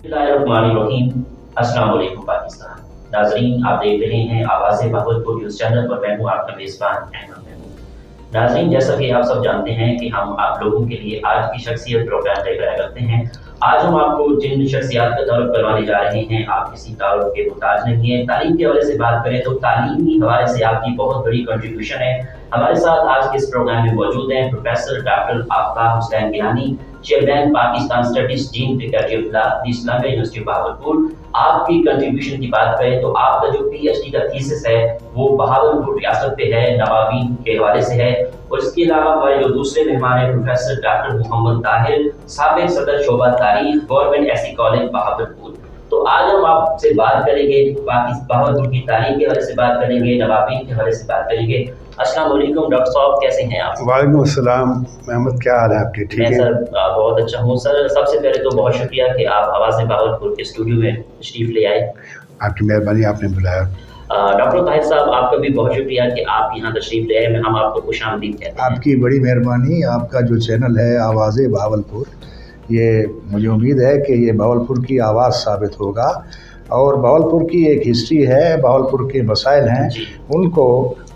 बिस्मिल्लाहिर्रहमानिर्रहीम। अस्सलाम वालेकुम पाकिस्तान। नाजरीन, आप देख रहे हैं आवाज़ बहावलपुर न्यूज़ चैनल पर। मैं हूँ आपका मेज़बान अहमद महमूद। नाजरीन, जैसा कि आप सब जानते हैं कि हम आप लोगों के लिए आज की शख्सियत प्रोग्राम लेकर आया करते हैं। आज हम आपको जिन शख्सियात का तारुफ करवाने जा रहे हैं, आप किसी तारुफ के मुहताज नहीं है। तालीम के हवाले से बात करें तो तालीमी हवाले से आपकी बहुत बड़ी कंट्रीब्यूशन है। हमारे साथ आज के इस प्रोग्राम में मौजूद हैं professor doctor Aftab Hussain Gilani, chairman Pakistan studies, dean faculty of law, Islamia university Bahawalpur. आपकी कंट्रीब्यूशन की बात करें तो आपका जो पीएचडी का थीसिस है वो बहावलपुर रियासत पे है, नवाबीन के हवाले से है। और इसके अलावा हमारे जो दूसरे मेहमान हैं प्रोफेसर डॉक्टर मोहम्मद ताहिर, साबिक सदर शोबा तारीख, गवर्नमेंट एससी कॉलेज बहावलपुर। तो आज हम आपसे बात करेंगे बहावलपुर की तारीख के हवाले से बात करेंगे, नवाबीन के हवाले से बात करेंगे। अस्सलाम वालेकुम डॉक्टर साहब, कैसे हैं आप? वालेकुम अस्सलाम महमूद, क्या हाल है आपके? ठीक है सर, बहुत अच्छा हूँ सर। सबसे पहले तो बहुत शुक्रिया कि आप आवाज़ बहावलपुर के स्टूडियो में तशरीफ ले आए। आपकी मेहरबानी, आपने बुलाया। डॉक्टर ताहिर साहब, आपका भी बहुत शुक्रिया कि आप यहाँ तशरीफ ले आए। हम आपको खुशामदीद कहते हैं। आपकी बड़ी मेहरबानी। आपका जो चैनल है आवाज़ बहावलपुर, ये मुझे उम्मीद है कि ये बहावलपुर की आवाज़ साबित होगा और बहावलपुर की एक हिस्ट्री है, बहावलपुर के मसाइल हैं, उनको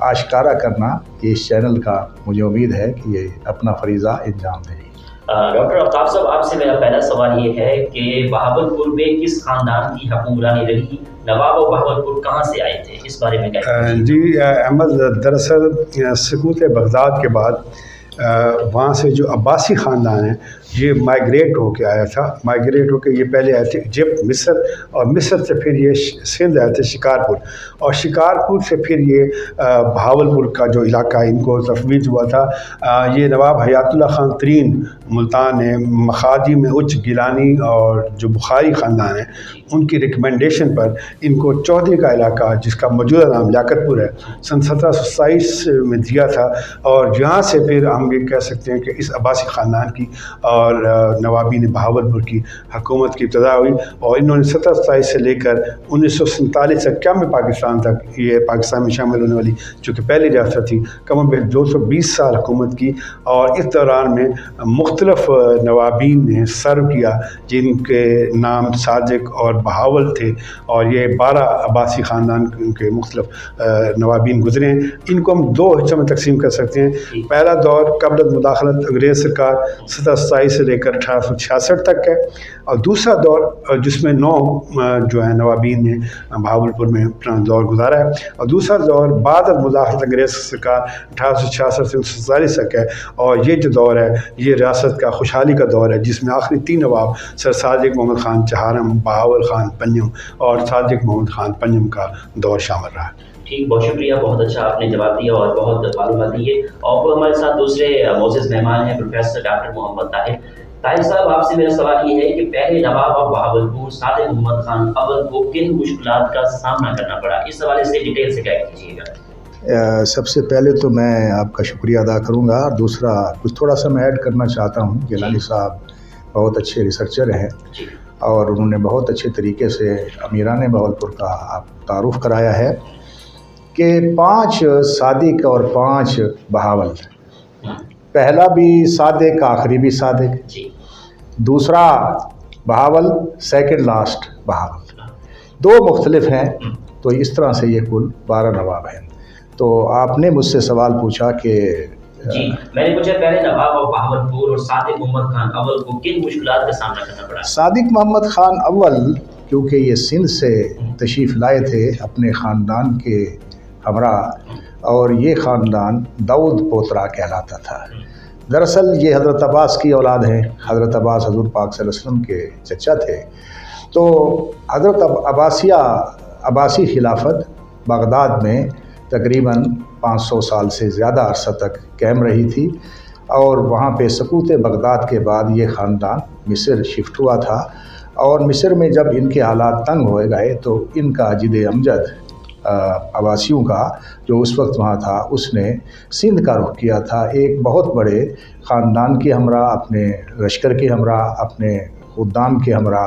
आश्कारा करना ये इस चैनल का मुझे उम्मीद है कि ये अपना फरीज़ा अंजाम देगी। डॉक्टर आफताब साहब, आपसे मेरा पहला सवाल ये है कि बहावलपुर में किस खानदान की हुक्मरानी रही? नवाब बहावलपुर कहाँ से आए थे, इस बारे में क्या? जी अहमद, दरअसल सकूत बगदाद के बाद वहाँ से जो अब्बासी ख़ानदान है ये माइग्रेट होके आया था। माइग्रेट होके ये पहले आए थे इजिप्ट, मिस्र, और मिस्र से फिर ये सिंध आए थे शिकारपुर, और शिकारपुर से फिर ये बहावलपुर का जो इलाका इनको तफवीज़ हुआ था। ये नवाब हयातुल्लाह खान तरीन मुल्तान है, मखादी में उच्च गिलानी और जो बुखारी ख़ानदान है उनकी रिकमेंडेशन पर इनको चौधरी का इलाका, जिसका मौजूदा नाम लियाकतपुर है, सन 1727 में दिया था। और यहाँ से फिर हम ये कह सकते हैं कि इस अब्बासी ख़ानदान की और नवाबी ने बहावलपुर की हुकूमत की इब्तदा हुई, और इन्होंने 1727 से लेकर 1947 से क्या में पाकिस्तान तक, ये पाकिस्तान में शामिल होने वाली चूँकि पहली रियासत थी, कम बेश 220 साल हुकूमत की। और इस दौरान में मुख्तलिफ नवाबीन ने सर्व किया, जिनके नाम सादिक और बहावल थे, और ये 12 अब्बासी ख़ानदान के मुख्तलिफ नवाबीन गुजरे हैं। इनको हम दो हिस्सों में तकसीम कर सकते हैं। पहला दौर कबल मुदाखलत अंग्रेज़ सरकार 1727 से लेकर 1866 तक है, और दूसरा दौर जिसमें 9 जो है नवाबीन ने बहावलपुर में अपना दौर गुजारा है, और दूसरा दौर बाद मुदाखलत अंग्रेज़ सरकार 1866 से 1947 तक है। और ये जो दौर है ये रियासत का खुशहाली का दौर है, जिसमें आखिरी 3 नवाब सर सादिक मोहम्मद ख़ान चहारम, बहावल ख़ान पंजम और सादिक मोहम्मद ख़ान पंजम का दौर शामिल रहा। ठीक, बहुत शुक्रिया, बहुत अच्छा आपने जवाब दिया और बहुत मालूमात दी है। और हमारे साथ दूसरे मोअज़्ज़िज़ मेहमान हैं प्रोफेसर डॉक्टर मोहम्मद ताहिर। ताहिर साहब, आपसे मेरा सवाल ये है कि पहले नवाब ऑफ बहावलपुर सादिक मोहम्मद खान अव्वल को किन मुश्किलात का सामना करना पड़ा? इस हवाले से डिटेल से गाइड कीजिएगा। सबसे पहले तो मैं आपका शुक्रिया अदा करूँगा, और दूसरा कुछ थोड़ा सा मैं ऐड करना चाहता हूँ। गिलानी साहब बहुत अच्छे रिसर्चर हैं और उन्होंने बहुत अच्छे तरीके से अमीरान बहावलपुर का आप तारुफ कराया है कि 5 सादिक और 5 बहावल। पहला भी सादिक, आखिरी भी सादिक, दूसरा बहावल, सेकंड लास्ट बहावल, 2 मुख्तलिफ हैं। तो इस तरह से ये कुल 12 नवाब हैं। तो आपने मुझसे सवाल पूछा कि जी, मैंने पूछा पहले नवाब ऑफ बहावलपुर और सादिक मोहम्मद खान अव्वल को किन मुश्किलात का सामना करना पड़ा? सादिक मोहम्मद खान अव्वल क्योंकि ये सिंध से तशरीफ़ लाए थे अपने ख़ानदान के हमरा, और ये ख़ानदान दाऊद पोतरा कहलाता था। दरअसल ये हज़रत अब्बास की औलाद हैं। हज़रत अब्बास हज़ूर पाक सल्लल्लाहु अलैहि वसल्लम के चचा थे। तो हज़रत अब्बासी खिलाफत बगदाद में तकरीबन 500 साल से ज़्यादा अरसा तक कायम रही थी, और वहाँ पे सकूत बगदाद के बाद ये ख़ानदान मिस्र शिफ्ट हुआ था। और मिस्र में जब इनके हालात तंग हो गए तो इनका जिद अमजद अब्बासियों का जो उस वक्त वहाँ था, उसने सिंध का रुख किया था। एक बहुत बड़े ख़ानदान के हमरा, अपने लश्कर के हमरा, अपने खुदाम के हमरा,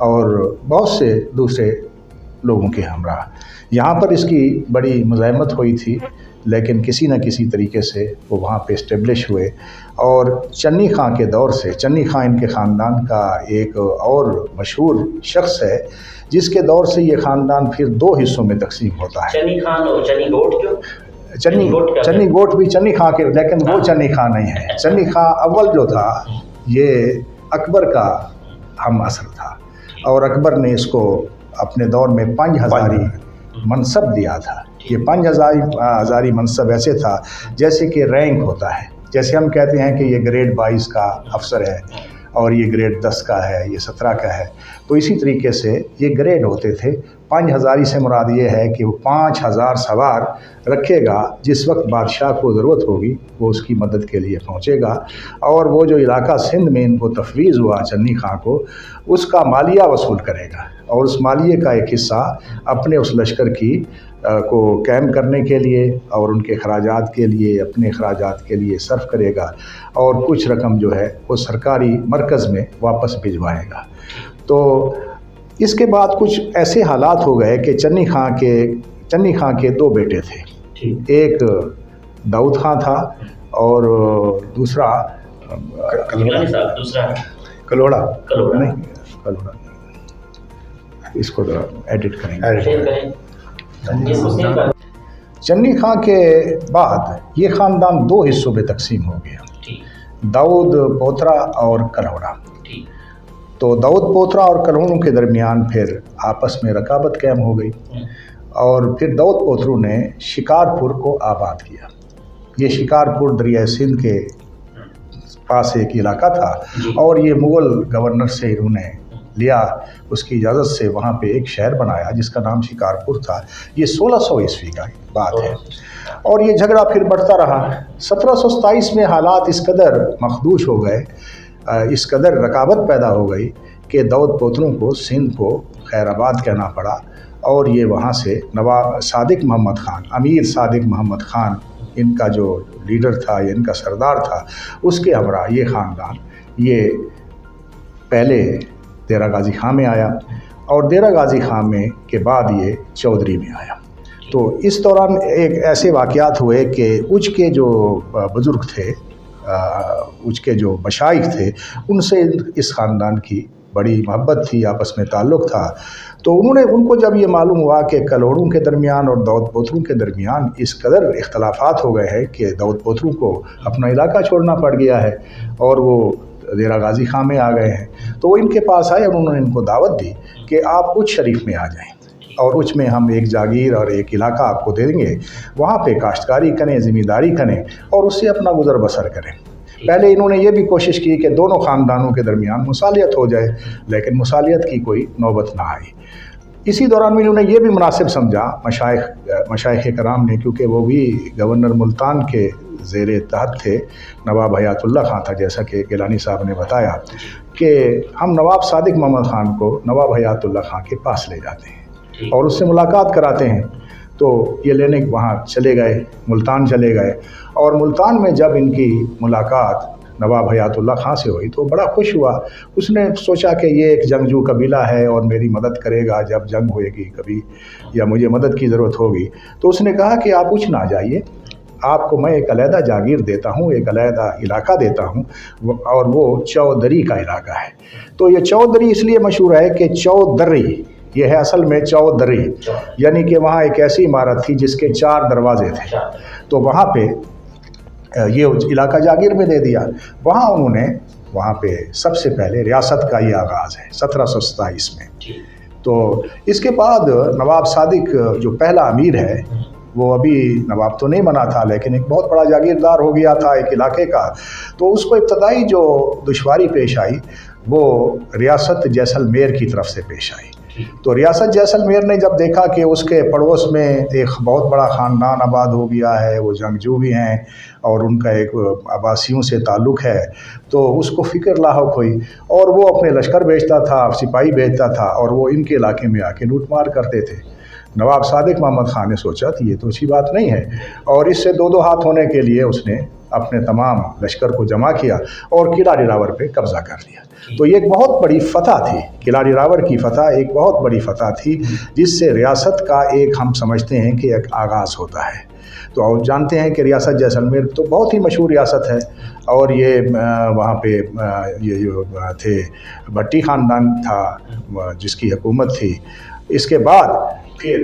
और बहुत से दूसरे लोगों के हमरा। यहाँ पर इसकी बड़ी मज़ाहमत हुई थी, लेकिन किसी न किसी तरीके से वो वहाँ पे इस्टेब्लिश हुए। और चन्नी खां के दौर से, चन्नी खां इनके ख़ानदान का एक और मशहूर शख्स है, जिसके दौर से ये ख़ानदान फिर 2 हिस्सों में तकसीम होता है। चन्नी खान और चन्नी गोट क्यों? चन्नी गोट भी चन्नी खां के, लेकिन वो चन्नी खां नहीं है। चन्नी खां अव्वल जो था ये अकबर का हम असर था, और अकबर ने इसको अपने दौर में 5 हज़ारी मनसब दिया था। ये 5 हज़ारी मनसब ऐसे था जैसे कि रैंक होता है। जैसे हम कहते हैं कि ये ग्रेड 22 का अफसर है और ये ग्रेड 10 का है, ये 17 का है, तो इसी तरीके से ये ग्रेड होते थे। 5 हज़ारी से मुराद ये है कि वो 5000 सवार रखेगा, जिस वक्त बादशाह को ज़रूरत होगी वो उसकी मदद के लिए पहुँचेगा। और वो जो इलाका सिंध में इनको तफवीज़ हुआ चन्नी खां को, उसका मालिया वसूल करेगा, और उस मालिये का एक हिस्सा अपने उस लश्कर की को कैम करने के लिए और उनके अखराजात के लिए, अपने अखराजात के लिए सर्फ करेगा, और कुछ रकम जो है वो सरकारी मरकज़ में वापस भिजवाएगा। तो इसके बाद कुछ ऐसे हालात हो गए कि चन्नी खां के 2 बेटे थे। एक दाऊद खां था और दूसरा कलोड़ा नहीं, कलोड़ा, इसको एडिट करेंगे। चन्नी खां के बाद ये ख़ानदान 2 हिस्सों में तकसीम हो गया, दाऊद पोतरा और कलहोड़ा। तो दाऊद पोतरा और कलहोड़ों के दरमियान फिर आपस में रकाबत कायम हो गई, और फिर दाऊद पोतरू ने शिकारपुर को आबाद किया। ये शिकारपुर दरिया सिंध के पास एक इलाका था, और ये मुग़ल गवर्नर से इन्होंने लिया, उसकी इजाज़त से वहाँ पे एक शहर बनाया जिसका नाम शिकारपुर था। ये 1600 ईस्वी का बात है, और ये झगड़ा फिर बढ़ता रहा। 1727 में हालात इस कदर मखदूश हो गए, इस कदर रकाबत पैदा हो गई कि दाऊद पोतरों को सिंध को खैराबाद कहना पड़ा, और ये वहाँ से नवाब सादिक मोहम्मद ख़ान, अमीर सादिक मोहम्मद ख़ान इनका जो लीडर था, ये इनका सरदार था, उसके हमरा ये ख़ानदान ये पहले देरा गाज़ी खां में आया, और देरा गाज़ी खां में के बाद ये चौधरी में आया। तो इस दौरान एक ऐसे वाक़यात हुए कि उज के जो बुज़ुर्ग थे, उज के जो मशाइख थे, उनसे इस ख़ानदान की बड़ी मोहब्बत थी, आपस में ताल्लुक़ था। तो उनको जब ये मालूम हुआ कि कलहोड़ों के दरमियान और दाऊद पोतरू के दरमियान इस कदर इख्तलाफात हो गए हैं कि दाऊद पोतरू को अपना इलाका छोड़ना पड़ गया है और वो देरा गाज़ी खां में आ गए हैं, तो वो इनके पास आए और उन्होंने इनको दावत दी कि आप उच शरीफ में आ जाएं, और उच में हम एक जागीर और एक इलाका आपको दे देंगे, वहाँ पे काश्तकारी करें, ज़मींदारी करें, और उससे अपना गुज़र बसर करें। पहले इन्होंने ये भी कोशिश की कि दोनों ख़ानदानों के दरमियान मुसालियत हो जाए, लेकिन मुसालियत की कोई नौबत ना आई। इसी दौरान में इन्होंने ये भी मुनासिब समझा मशाइख कराम ने, क्योंकि वो भी गवर्नर मुल्तान के ज़ेरे तहत थे, नवाब हयातुल्लाह खां था, जैसा कि गिलानी साहब ने बताया कि हम नवाब सादिक मोहम्मद ख़ान को नवाब हयातुल्लाह खां के पास ले जाते हैं और उससे मुलाकात कराते हैं। तो ये लेने वहाँ चले गए, मुल्तान चले गए, और मुल्तान में जब इनकी मुलाकात नवाब हयातुल्लाह खां से हुई तो बड़ा खुश हुआ। उसने सोचा कि ये एक जंगजू कबीला है और मेरी मदद करेगा जब जंग होएगी कभी, या मुझे मदद की ज़रूरत होगी। तो उसने कहा कि आप उच ना जाइए, आपको मैं एक अलहदा जागीर देता हूँ, एक अलहदा इलाका देता हूँ, और वो चौधरी का इलाका है। तो ये चौधरी इसलिए मशहूर है कि चौधरी ये है असल में चौधरी, यानी कि वहाँ एक ऐसी इमारत थी जिसके 4 दरवाजे थे। तो वहाँ पे ये इलाका जागीर में दे दिया। वहाँ पे सबसे पहले रियासत का ये आगाज़ है 1727 में। तो इसके बाद नवाब सादिक जो पहला अमीर है, वो अभी नवाब तो नहीं बना था, लेकिन एक बहुत बड़ा जागीरदार हो गया था एक इलाके का। तो उसको इब्तदाई जो दुश्वारी पेश आई वो रियासत जैसलमेर की तरफ से पेश आई। तो रियासत जैसलमेर ने जब देखा कि उसके पड़ोस में एक बहुत बड़ा ख़ानदान आबाद हो गया है, वो जंगजू भी हैं और उनका एक अब्बासियों से ताल्लुक़ है, तो उसको फ़िक्र लाहक हुई और वो अपने लश्कर भेजता था, सिपाही भेजता था, और वो इनके इलाके में आके लूटमार करते थे। नवाब सादिक मोहम्मद ख़ान ने सोचा कि ये तो अच्छी बात नहीं है, और इससे दो हाथ होने के लिए उसने अपने तमाम लश्कर को जमा किया और किला रिरावर पे कब्ज़ा कर लिया। तो ये एक बहुत बड़ी फतह थी, किला रिरावर की फतह एक बहुत बड़ी फतह थी, जिससे रियासत का एक हम समझते हैं कि एक आगाज़ होता है। तो आप जानते हैं कि रियासत जैसलमेर तो बहुत ही मशहूर रियासत है, और ये वहाँ पे ये जो थे भट्टी ख़ानदान था जिसकी हुकूमत थी। इसके बाद फिर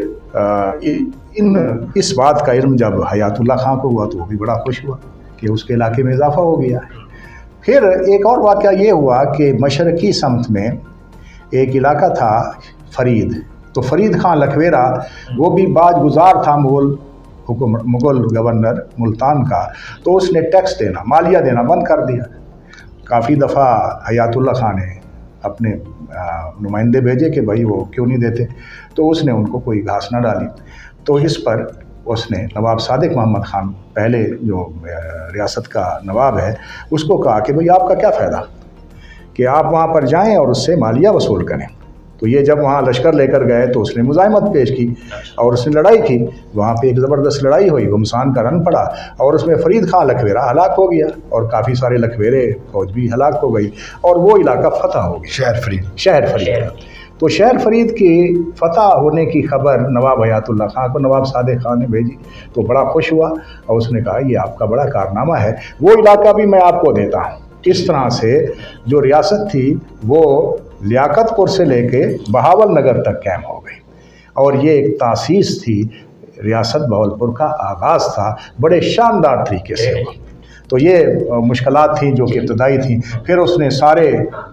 इस बात का इल्म जब हयातुल्लाह खां को हुआ तो वो भी बड़ा खुश हुआ कि उसके इलाके में इजाफा हो गया है। फिर एक और वाक़या ये हुआ कि मशरक़ी समत में एक इलाका था फरीद, तो फरीद खां लखवेरा वो भी बाज़गुज़ार था मुग़ल गवर्नर मुल्तान का, तो उसने टैक्स देना, मालिया देना बंद कर दिया। काफ़ी दफ़ा हयातुल्लाह खां ने अपने नुमाइंदे भेजे कि भाई वो क्यों नहीं देते, तो उसने उनको कोई घास न डाली। तो इस पर उसने नवाब सादिक मोहम्मद खान, पहले जो रियासत का नवाब है, उसको कहा कि भाई आपका क्या फ़ायदा कि आप वहाँ पर जाएं और उससे मालिया वसूल करें। तो ये जब वहाँ लश्कर लेकर गए तो उसने मुज़ाहिमत पेश की और उसने लड़ाई की। वहाँ पे एक ज़बरदस्त लड़ाई हुई, घुमसान का रन पड़ा और उसमें फरीद खां लखवेरा हलाक हो गया और काफ़ी सारे लखवेरे फौज भी हलाक हो गई और वो इलाका फ़तह हो गया, शहर फरीद। तो शहर फरीद की फ़तह होने की खबर नवाब हयातुल्लाह खां को नवाब सादिक खां ने भेजी, तो बड़ा खुश हुआ और उसने कहा ये आपका बड़ा कारनामा है, वो इलाका भी मैं आपको देता हूँ। इस तरह से जो रियासत थी वो लियाकतपुर से लेके बहावल नगर तक कायम हो गई, और ये एक तासीस थी, रियासत बहावलपुर का आगाज़ था बड़े शानदार तरीके से। तो ये मुश्किलात थी जो कि इब्तदाई थी। फिर उसने सारे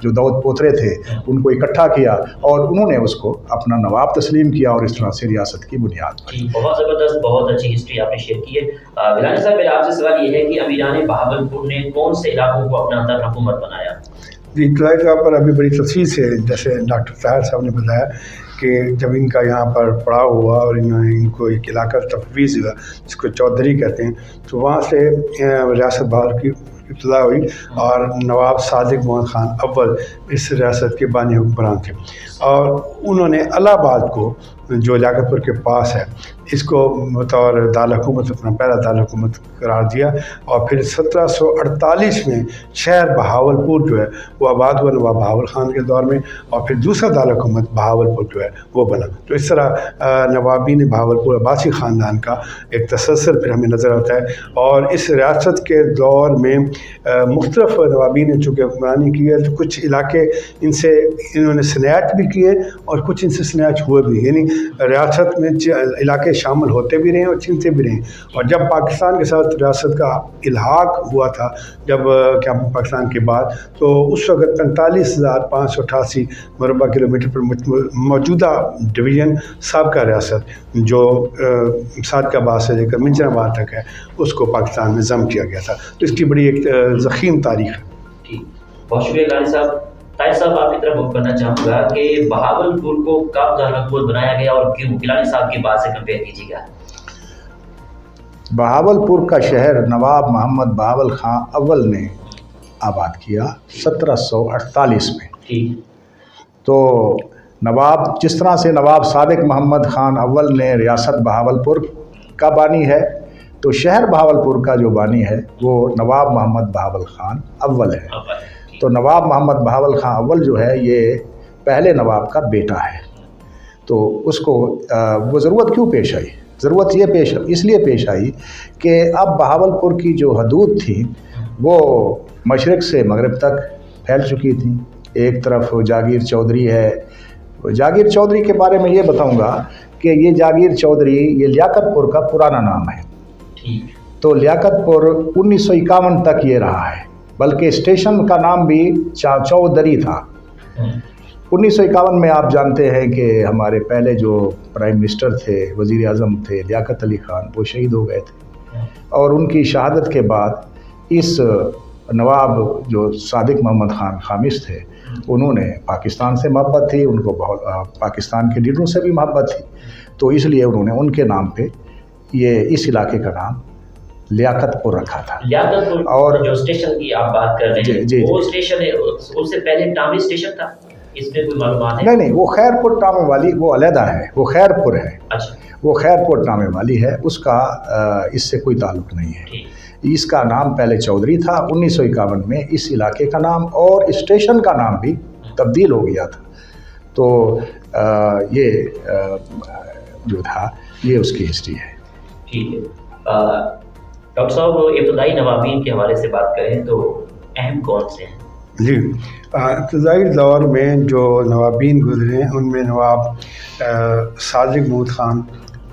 जो दाऊद पोतरे थे उनको इकट्ठा किया और उन्होंने उसको अपना नवाब तस्लीम किया और इस तरह से रियासत की बुनियाद पड़ी। बहुत ज़बरदस्त, बहुत अच्छी हिस्ट्री आपने शेयर की है। गिलानी साहब, मेरा आपसे सवाल ये है कि अमीरान बहावलपुर ने कौन से इलाकों को अपना अंदर हुकूमत बनाया? जी, इब्तदाई तौर पर अभी बड़ी तफसील से जैसे डॉक्टर ताहिर साहब ने बताया कि जब इनका यहाँ पर पड़ाव हुआ और इनको एक इलाका तफवीज़ हुआ जिसको चौधरी कहते हैं, तो वहाँ से रियासत बहावल की इब्तदा हुई और नवाब सादिक मोहम्मद खान अव्वल इस रियासत के बानी हुक्मरान थे और उन्होंने इलाहाबाद को जो लियाकतपुर के पास है इसको बतौर दारुल हुकूमत अपना पहला दारुल हुकूमत करार दिया और फिर 1748 में शहर बहावलपुर जो है वो आबाद हुआ नवाब बहावल खान के दौर में और फिर दूसरा दारुल हुकूमत बहावलपुर जो है वो बना। तो इस तरह नवाबीन बहावलपुर अब्बासी ख़ानदान का एक तसलसल फिर हमें नज़र आता है और इस रियासत के दौर में मुख्तलिफ नवाबीन ने चूँकि हुक्मरानी की है तो कुछ इलाके इनसे इन्होंने स्नैच भी किए और कुछ इनसे स्नैच हुए भी, यानी रियासत में इलाके शामिल होते भी रहे और छीनते भी रहे। और जब पाकिस्तान के साथ रियासत का इल्हाक हुआ था जब क्या पाकिस्तान के बाद, तो उस वक्त 45,588 मरबा किलोमीटर पर मौजूदा डिवीज़न साबका रियासत जो सादकाबाद से लेकर मिंजराबाद तक है उसको पाकिस्तान में ज़म किया गया था। तो इसकी बड़ी एक ज़ख़ीम तारीख़ है। ठीक, बहुत शुक्रिया गिलानी साहब। ताहिर साहब, आपकी तरफ रुख करना चाहूँगा कि बहावलपुर को कब दारुल हुकूमत बनाया गया और क्यों? गिलानी साहब की बात से कंपेयर कीजिएगा। बहावलपुर का शहर नवाब मोहम्मद बहावल खां अव्वल ने आबाद किया 1748 में। ठीक, तो नवाब जिस तरह से नवाब सादिक मोहम्मद खान अव्वल ने रियासत बहावलपुर का बानी है, तो शहर बहावलपुर का जो बानी है वो नवाब मोहम्मद बहावल खान अव्वल है। तो नवाब मोहम्मद बहावल खां अव्वल जो है ये पहले नवाब का बेटा है। तो उसको वो ज़रूरत क्यों पेश आई? ज़रूरत ये इसलिए पेश आई कि अब बहावलपुर की जो हदूद थी वो मशरक़ से मगरब तक फैल चुकी थी। एक तरफ जागीर चौधरी है। जागीर चौधरी के बारे में ये बताऊंगा कि ये जागीर चौधरी ये लियाकतपुर का पुराना नाम है। तो लियाकतपुर 1951 तक ये रहा है, बल्कि स्टेशन का नाम भी चौधरी था। 1951 में आप जानते हैं कि हमारे पहले जो प्राइम मिनिस्टर थे, वज़ीर आज़म थे लियाकत अली ख़ान, वो शहीद हो गए थे और उनकी शहादत के बाद इस नवाब जो सादिक मोहम्मद खान खामिस थे उन्होंने पाकिस्तान से मोहब्बत थी, उनको बहुत पाकिस्तान के लीडरों से भी मोहब्बत थी, तो इसलिए उन्होंने उनके नाम पे ये इस इलाके का नाम लियाकतपुर रखा था। लियाकतपुर और जो स्टेशन की आप बात कर रहे हैं वो स्टेशन है, उससे पहले टामरी स्टेशन था اس में कोई मालूमात है? नहीं, वो खैरपुर नामे वाली वो अलहदा है, वो खैरपुर है। अच्छा, वो खैरपुर नामे वाली है, उसका इससे कोई ताल्लुक़ नहीं है। इसका नाम पहले चौधरी था। 1951 में इस इलाके का नाम और स्टेशन का नाम भी तब्दील हो गया था। तो ये जो था ये उसकी हिस्ट्री है। ठीक है। डॉक्टर साहब, इब्तदाई नवाबीन के हवाले से बात करें तो अहम कौन से हैं? जी, इब्तदाई दौर में जो नवाबीन गुजरे हैं उनमें नवाब सादिक महमूद ख़ान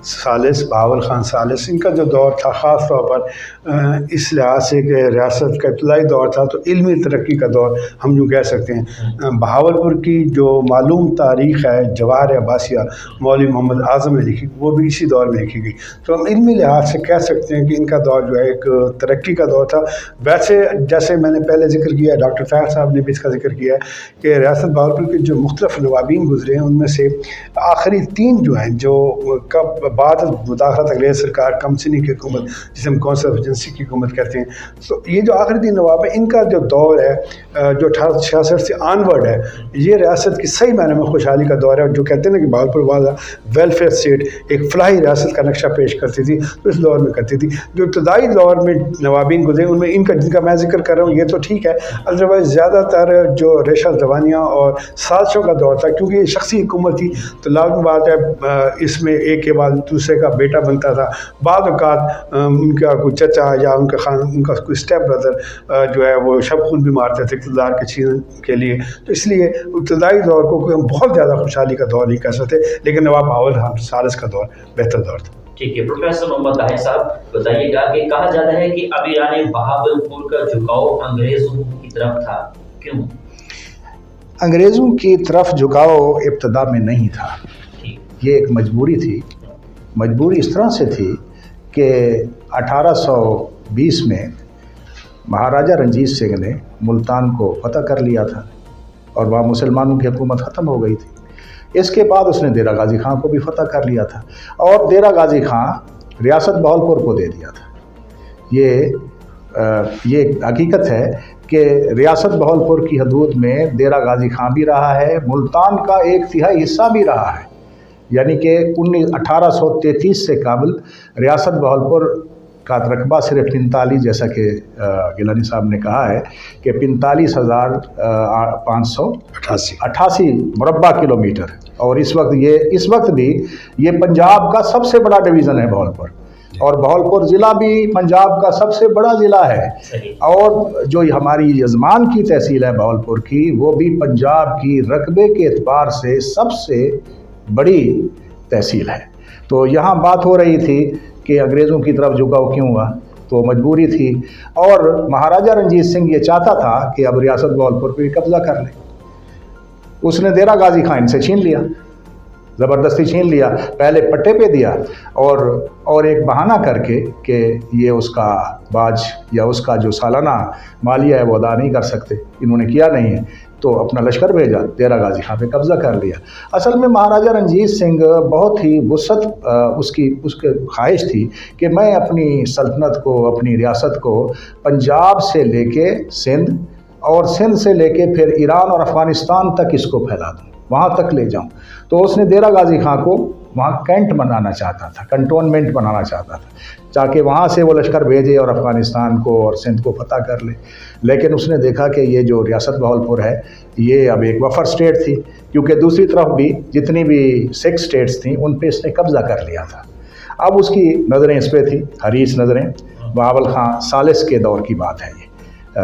सालिस, बहावल ख़ान सालिस, इनका जो दौर था ख़ास तौर पर इस लिहाज से कि रियासत का इब्तदाई दौर था तो इल्मी तरक्की का दौर हम यूँ कह सकते हैं। बहावलपुर की जो मालूम तारीख़ है जवाहर अब्बासिया मौलवी मोहम्मद आज़म ने लिखी, वो भी इसी दौर में लिखी गई। तो हम इल्मी लिहाज से कह सकते हैं कि इनका दौर जो है एक तरक्की का दौर था। वैसे जैसे मैंने पहले जिक्र किया, डॉक्टर ताहिर साहब ने भी इसका जिक्र किया है कि रियासत बहावलपुर के जो मुख्तलिफ नवाबीन गुजरे हैं उनमें से आखिरी 3 जो हैं, जो कब बाद मुदाखलत अंग्रेज़ सरकार कमसिनी की हुकूमत, जिसे हम कौंसिल एजेंसी की हुकूमत कहते हैं, तो ये जो आखिरी 3 नवाब है इनका जो दौर है जो 1866 से ऑनवर्ड है, ये रियासत की सही मायने में खुशहाली का दौर है। जो कहते हैं ना कि बहावलपुर वाला वेलफेयर स्टेट, एक फलाही रियासत का नक्शा पेश करती थी, तो इस दौर में करती थी। जो इब्तदाई दौर में नवाबीन गुजरे उनमें इनका जिनका मैं जिक्र कर रहा हूँ ये तो ठीक है, अदरवाइज़ ज़्यादातर जो रेशा दवानियाँ और साजिशों का दौर था, क्योंकि ये शख्सी हुकूमत थी तो लाजमी बात है इसमें एक के बाद दूसरे का बेटा बनता था। बाद औक़ात उनका कोई चचा या उनका कोई स्टेप ब्रदर जो है वो शब खून भी मारते थे इक़्तिदार के छीन के लिए। तो इसलिए इब्तदाई दौर को हम बहुत ज़्यादा खुशहाली का दौर नहीं कह सकते, लेकिन नवाब बहावल ख़ान सालिस का दौर बेहतर दौर था। ठीक है। प्रोफेसर मोहम्मद ताहिर साहब, बताइएगा कि कहा जाता है कि अमीरान बहावलपुर का झुकाव अंग्रेज़ों की तरफ था, क्यों? अंग्रेज़ों की तरफ झुकाव इब्तदा में नहीं था, ये एक मजबूरी थी। मजबूरी इस तरह से थी कि 1820 में महाराजा रंजीत सिंह ने मुल्तान को फतह कर लिया था और वहाँ मुसलमानों की हुकूमत ख़त्म हो गई थी। इसके बाद उसने देरा गाज़ी ख़ान को भी फतह कर लिया था और देरा गाज़ी ख़ान रियासत बहावलपुर को दे दिया था। ये हकीकत है कि रियासत बहावलपुर की हदूद में देरा गाज़ी ख़ान भी रहा है, मुल्तान का 1/3 हिस्सा भी रहा है। यानी कि 1833 से काबिल रियासत बहावलपुर का रकबा सिर्फ 45, जैसा कि गिलानी साहब ने कहा है कि 45,588 मुरब्बा किलोमीटर, और इस वक्त भी ये पंजाब का सबसे बड़ा डिवीज़न है बहावलपुर, और बहावलपुर ज़िला भी पंजाब का सबसे बड़ा ज़िला है। और जो हमारी यजमान की तहसील है बहावलपुर की, वो भी पंजाब की रकबे के एतबार से सबसे बड़ी तहसील है। तो यहाँ बात हो रही थी कि अंग्रेज़ों की तरफ झुकाव क्यों हुआ, तो मजबूरी थी। और महाराजा रंजीत सिंह ये चाहता था कि अब रियासत बहावलपुर पर कब्ज़ा कर ले। उसने देरा गाज़ी ख़ान से छीन लिया, ज़बरदस्ती छीन लिया, पहले पट्टे पे दिया और एक बहाना करके कि ये उसका बाज या उसका जो सालाना मालिया है वो अदा नहीं कर सकते, इन्होंने किया नहीं है, तो अपना लश्कर भेजा, देरा गाज़ी ख़ान पे कब्ज़ा कर लिया। असल में महाराजा रंजीत सिंह बहुत ही वुसअत उसकी ख्वाहिश थी कि मैं अपनी सल्तनत को, अपनी रियासत को पंजाब से लेके सिंध और सिंध से लेके फिर ईरान और अफ़गानिस्तान तक इसको फैला दूँ, वहाँ तक ले जाऊँ। तो उसने देरा गाज़ी ख़ान को वहाँ कैंट बनाना चाहता था, कंटोनमेंट बनाना चाहता था, ताकि वहाँ से वो लश्कर भेजे और अफ़गानिस्तान को और सिंध को फतह कर ले। लेकिन उसने देखा कि ये जो रियासत बहावलपुर है ये अब एक वफर स्टेट थी, क्योंकि दूसरी तरफ भी जितनी भी 6 स्टेट्स थीं उन पे इसने कब्ज़ा कर लिया था। अब उसकी नज़रें इस पर थी, हरीस नज़रें। बहावल ख़ान सालिस के दौर की बात है ये,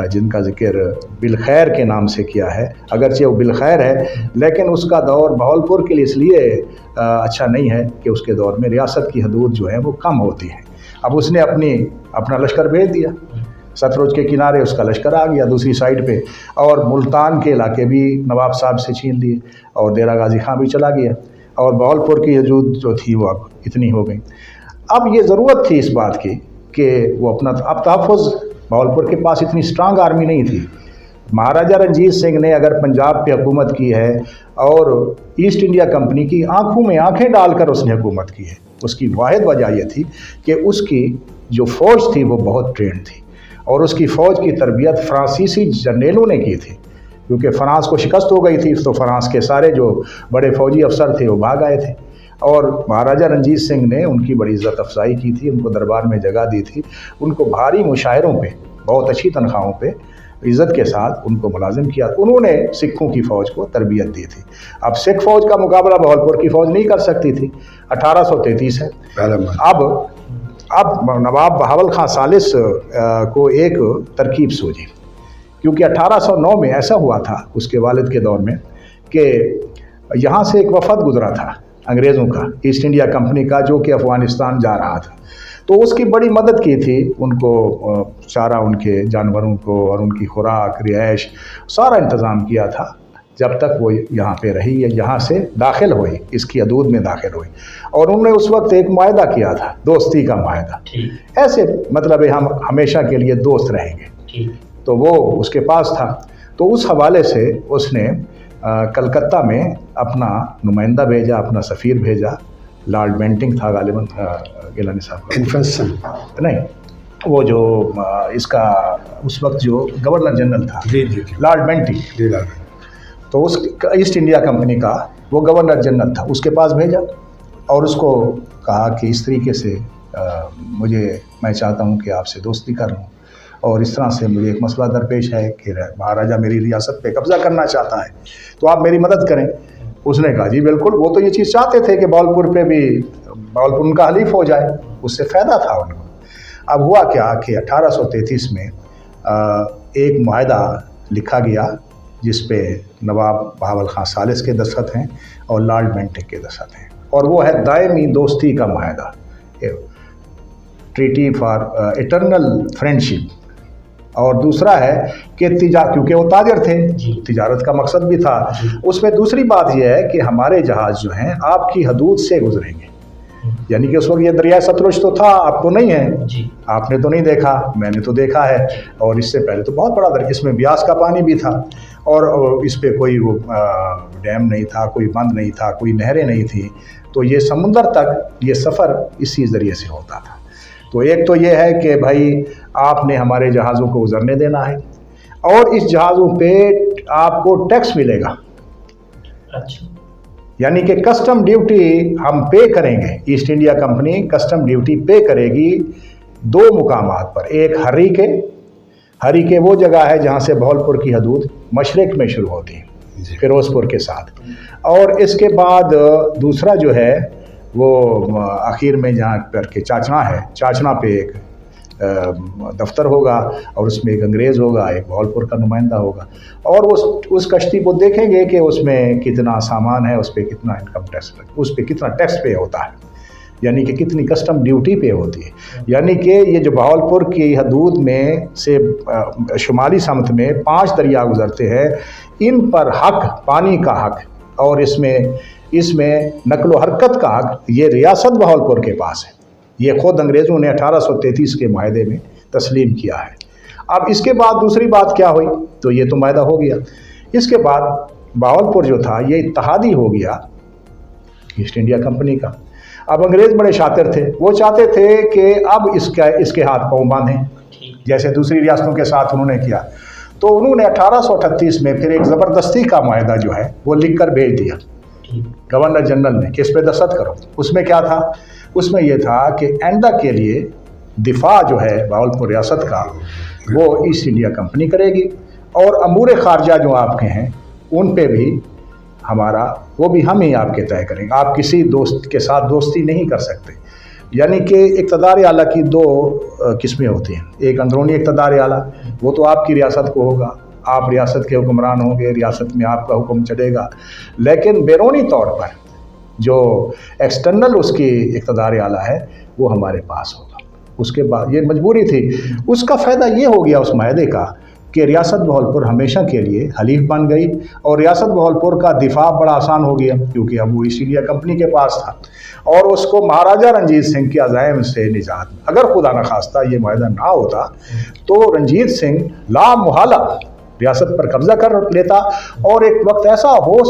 जिनका जिक्र बिलखैर के नाम से किया है। अगरचे वो बिलखैर है, लेकिन उसका दौर बहावलपुर के लिए इसलिए अच्छा नहीं है कि उसके दौर में रियासत की हदूद जो है वो कम होती है। अब उसने अपना लश्कर भेज दिया, सतलुज के किनारे उसका लश्कर आ गया दूसरी साइड पे, और मुल्तान के इलाके भी नवाब साहब से छीन लिए, और देरा गाज़ी ख़ान भी चला गया, और बहावलपुर की हदूद जो थी वो अब इतनी हो गई। अब ये ज़रूरत थी इस बात की कि वो अपना अब तहफ़्फ़ुज़, बहावलपुर के पास इतनी स्ट्रांग आर्मी नहीं थी। महाराजा रंजीत सिंह ने अगर पंजाब पे हुकूमत की है और ईस्ट इंडिया कंपनी की आंखों में आंखें डालकर उसने हुकूमत की है, उसकी वाहिद वजह यह थी कि उसकी जो फ़ौज थी वो बहुत ट्रेंड थी, और उसकी फ़ौज की तरबियत फ्रांसीसी जनरलों ने की थी, क्योंकि फ्रांस को शिकस्त हो गई थी, तो फ्रांस के सारे जो बड़े फौजी अफसर थे वो भाग आए थे, और महाराजा रंजीत सिंह ने उनकी बड़ी इज़्ज़त अफजाई की थी, उनको दरबार में जगह दी थी, उनको भारी मुशायरों पे बहुत अच्छी तनख्वाहों पे इज़्ज़त के साथ उनको मुलाजिम किया। उन्होंने सिखों की फ़ौज को तरबियत दी थी। अब सिख फ़ौज का मुकाबला बहावलपुर की फ़ौज नहीं कर सकती थी। 1833 है। अब नवाब बहावल खां सालिस को एक तरकीब सूझी, क्योंकि 1809 में ऐसा हुआ था उसके वालिद के दौर में कि यहाँ से एक वफद गुजरा था अंग्रेज़ों का, ईस्ट इंडिया कंपनी का, जो कि अफ़गानिस्तान जा रहा था। तो उसकी बड़ी मदद की थी, उनको चारा, उनके जानवरों को और उनकी खुराक, रिहाइश, सारा इंतज़ाम किया था जब तक वो यहाँ पे रही, यहाँ से दाखिल हुई, इसकी हदूद में दाखिल हुई। और उन्होंने उस वक्त एक मुआहदा किया था, दोस्ती का मुआहदा, ऐसे मतलब हम हमेशा के लिए दोस्त रहेंगे। तो वो उसके पास था, तो उस हवाले से उसने कलकत्ता में अपना नुमाइंदा भेजा, अपना सफ़ीर भेजा। लॉर्ड बेंटिंग था गालिबन, गिलानी साहब इन्फेंसन नहीं, वो जो इसका उस वक्त जो गवर्नर जनरल था, लॉर्ड बेंटिंग, तो उस ईस्ट इंडिया कंपनी का वो गवर्नर जनरल था, उसके पास भेजा और उसको कहा कि इस तरीके से मैं चाहता हूँ कि आपसे दोस्ती कर लूँ, और इस तरह से मुझे एक मसला दरपेश है कि महाराजा मेरी रियासत पे कब्ज़ा करना चाहता है, तो आप मेरी मदद करें। उसने कहा जी बिल्कुल, वो तो ये चीज़ चाहते थे कि बहावलपुर पे भी, बहावलपुर उनका हलीफ हो जाए, उससे फ़ायदा था उनको। अब हुआ क्या कि 1833 में एक मुआहदा लिखा गया जिस पे नवाब बहावल खां सालिस के दस्तखत हैं और लॉर्ड बेंटिंग के दस्तखत हैं, और वो है दायमी दोस्ती का मुआहदा, ट्रीटी फॉर इटर्नल फ्रेंडशिप। और दूसरा है कि क्योंकि वो ताजर थे, तिजारत का मकसद भी था। उसमें दूसरी बात यह है कि हमारे जहाज़ जो हैं आपकी हदूद से गुजरेंगे, यानी कि उस वक्त ये दरिया सतलुज तो था, अब तो नहीं है, आपने तो नहीं देखा, मैंने तो देखा है, और इससे पहले तो बहुत बड़ा दरिया, इसमें ब्यास का पानी भी था, और इस पर कोई वो डैम नहीं था, कोई बंद नहीं था, कोई नहरें नहीं थी, तो ये समुंदर तक ये सफ़र इसी ज़रिए से होता था। तो एक तो ये है कि भाई आपने हमारे जहाज़ों को गुजरने देना है, और इस जहाज़ों पे आपको टैक्स मिलेगा, यानी कि कस्टम ड्यूटी हम पे करेंगे, east India company custom duty पे करेगी 2 मुकामात पर। एक हरी के वो जगह है जहाँ से बहावलपुर की हदूद मशरक़ में शुरू होती है, फिरोज़पुर के साथ, और इसके बाद दूसरा जो है वो आखिर में जहाँ करके चाचना है, चाचना पे एक दफ्तर होगा, और उसमें एक अंग्रेज़ होगा, एक बहावलपुर का नुमाइंदा होगा, और उस कश्ती को देखेंगे कि उसमें कितना सामान है, उस पर कितना इनकम टैक्स, उस पर कितना टैक्स पे होता है, यानी कि कितनी कस्टम ड्यूटी पे होती है। यानी कि ये जो बहावलपुर की हदूद में से शुमाली समत में 5 दरिया गुजरते हैं, इन पर हक, पानी का हक, और इसमें नकलो हरकत का हक, ये रियासत बहावलपुर के पास है। ये ख़ुद अंग्रेज़ों ने 1833 के माहदे में तस्लीम किया है। अब इसके बाद दूसरी बात क्या हुई, तो ये तो माहदा हो गया। इसके बाद बहावलपुर जो था ये इत्तहादी हो गया ईस्ट इंडिया कंपनी का। अब अंग्रेज़ बड़े शातिर थे, वो चाहते थे कि अब इसके हाथ पाँव बांधें, जैसे दूसरी रियासतों के साथ उन्होंने किया। तो उन्होंने 1838 में फिर एक ज़बरदस्ती का माहदा जो है वो लिख कर भेज दिया गवर्नर जनरल ने कि इस पर दस्तखत करो। उसमें क्या था, उसमें यह था कि आइंदा के लिए दिफा जो है बहावलपुर रियासत का वो ईस्ट इंडिया कंपनी करेगी, और अमूर खारजा जो आपके हैं उन पे भी हमारा, वो भी हम ही आपके तय करेंगे। आप किसी दोस्त के साथ दोस्ती नहीं कर सकते। यानी कि इक़्तिदार आला की 2 किस्में होती हैं। एक अंदरूनी इक़्तिदार आला, वो तो आपकी रियासत को होगा, आप रियासत के हुक्मरान होंगे, रियासत में आपका हुक्म चलेगा। लेकिन बैरूनी तौर पर जो एक्सटर्नल उसकी इक़्तिदार आला है वो हमारे पास होगा। उसके बाद ये मजबूरी थी, उसका फ़ायदा ये हो गया उस माहदे का कि रियासत बहावलपुर हमेशा के लिए हलीफ बन गई, और रियासत बहावलपुर का दिफा बड़ा आसान हो गया, क्योंकि अब वो ईस्ट इंडिया कंपनी के पास था, और उसको महाराजा रंजीत सिंह के अज़ाइम से निजात, अगर खुदा न खास्ता ये माहदा ना होता तो रंजीत सिंह लामुहाला रियासत पर कब्ज़ा कर लेता, और एक वक्त ऐसा हो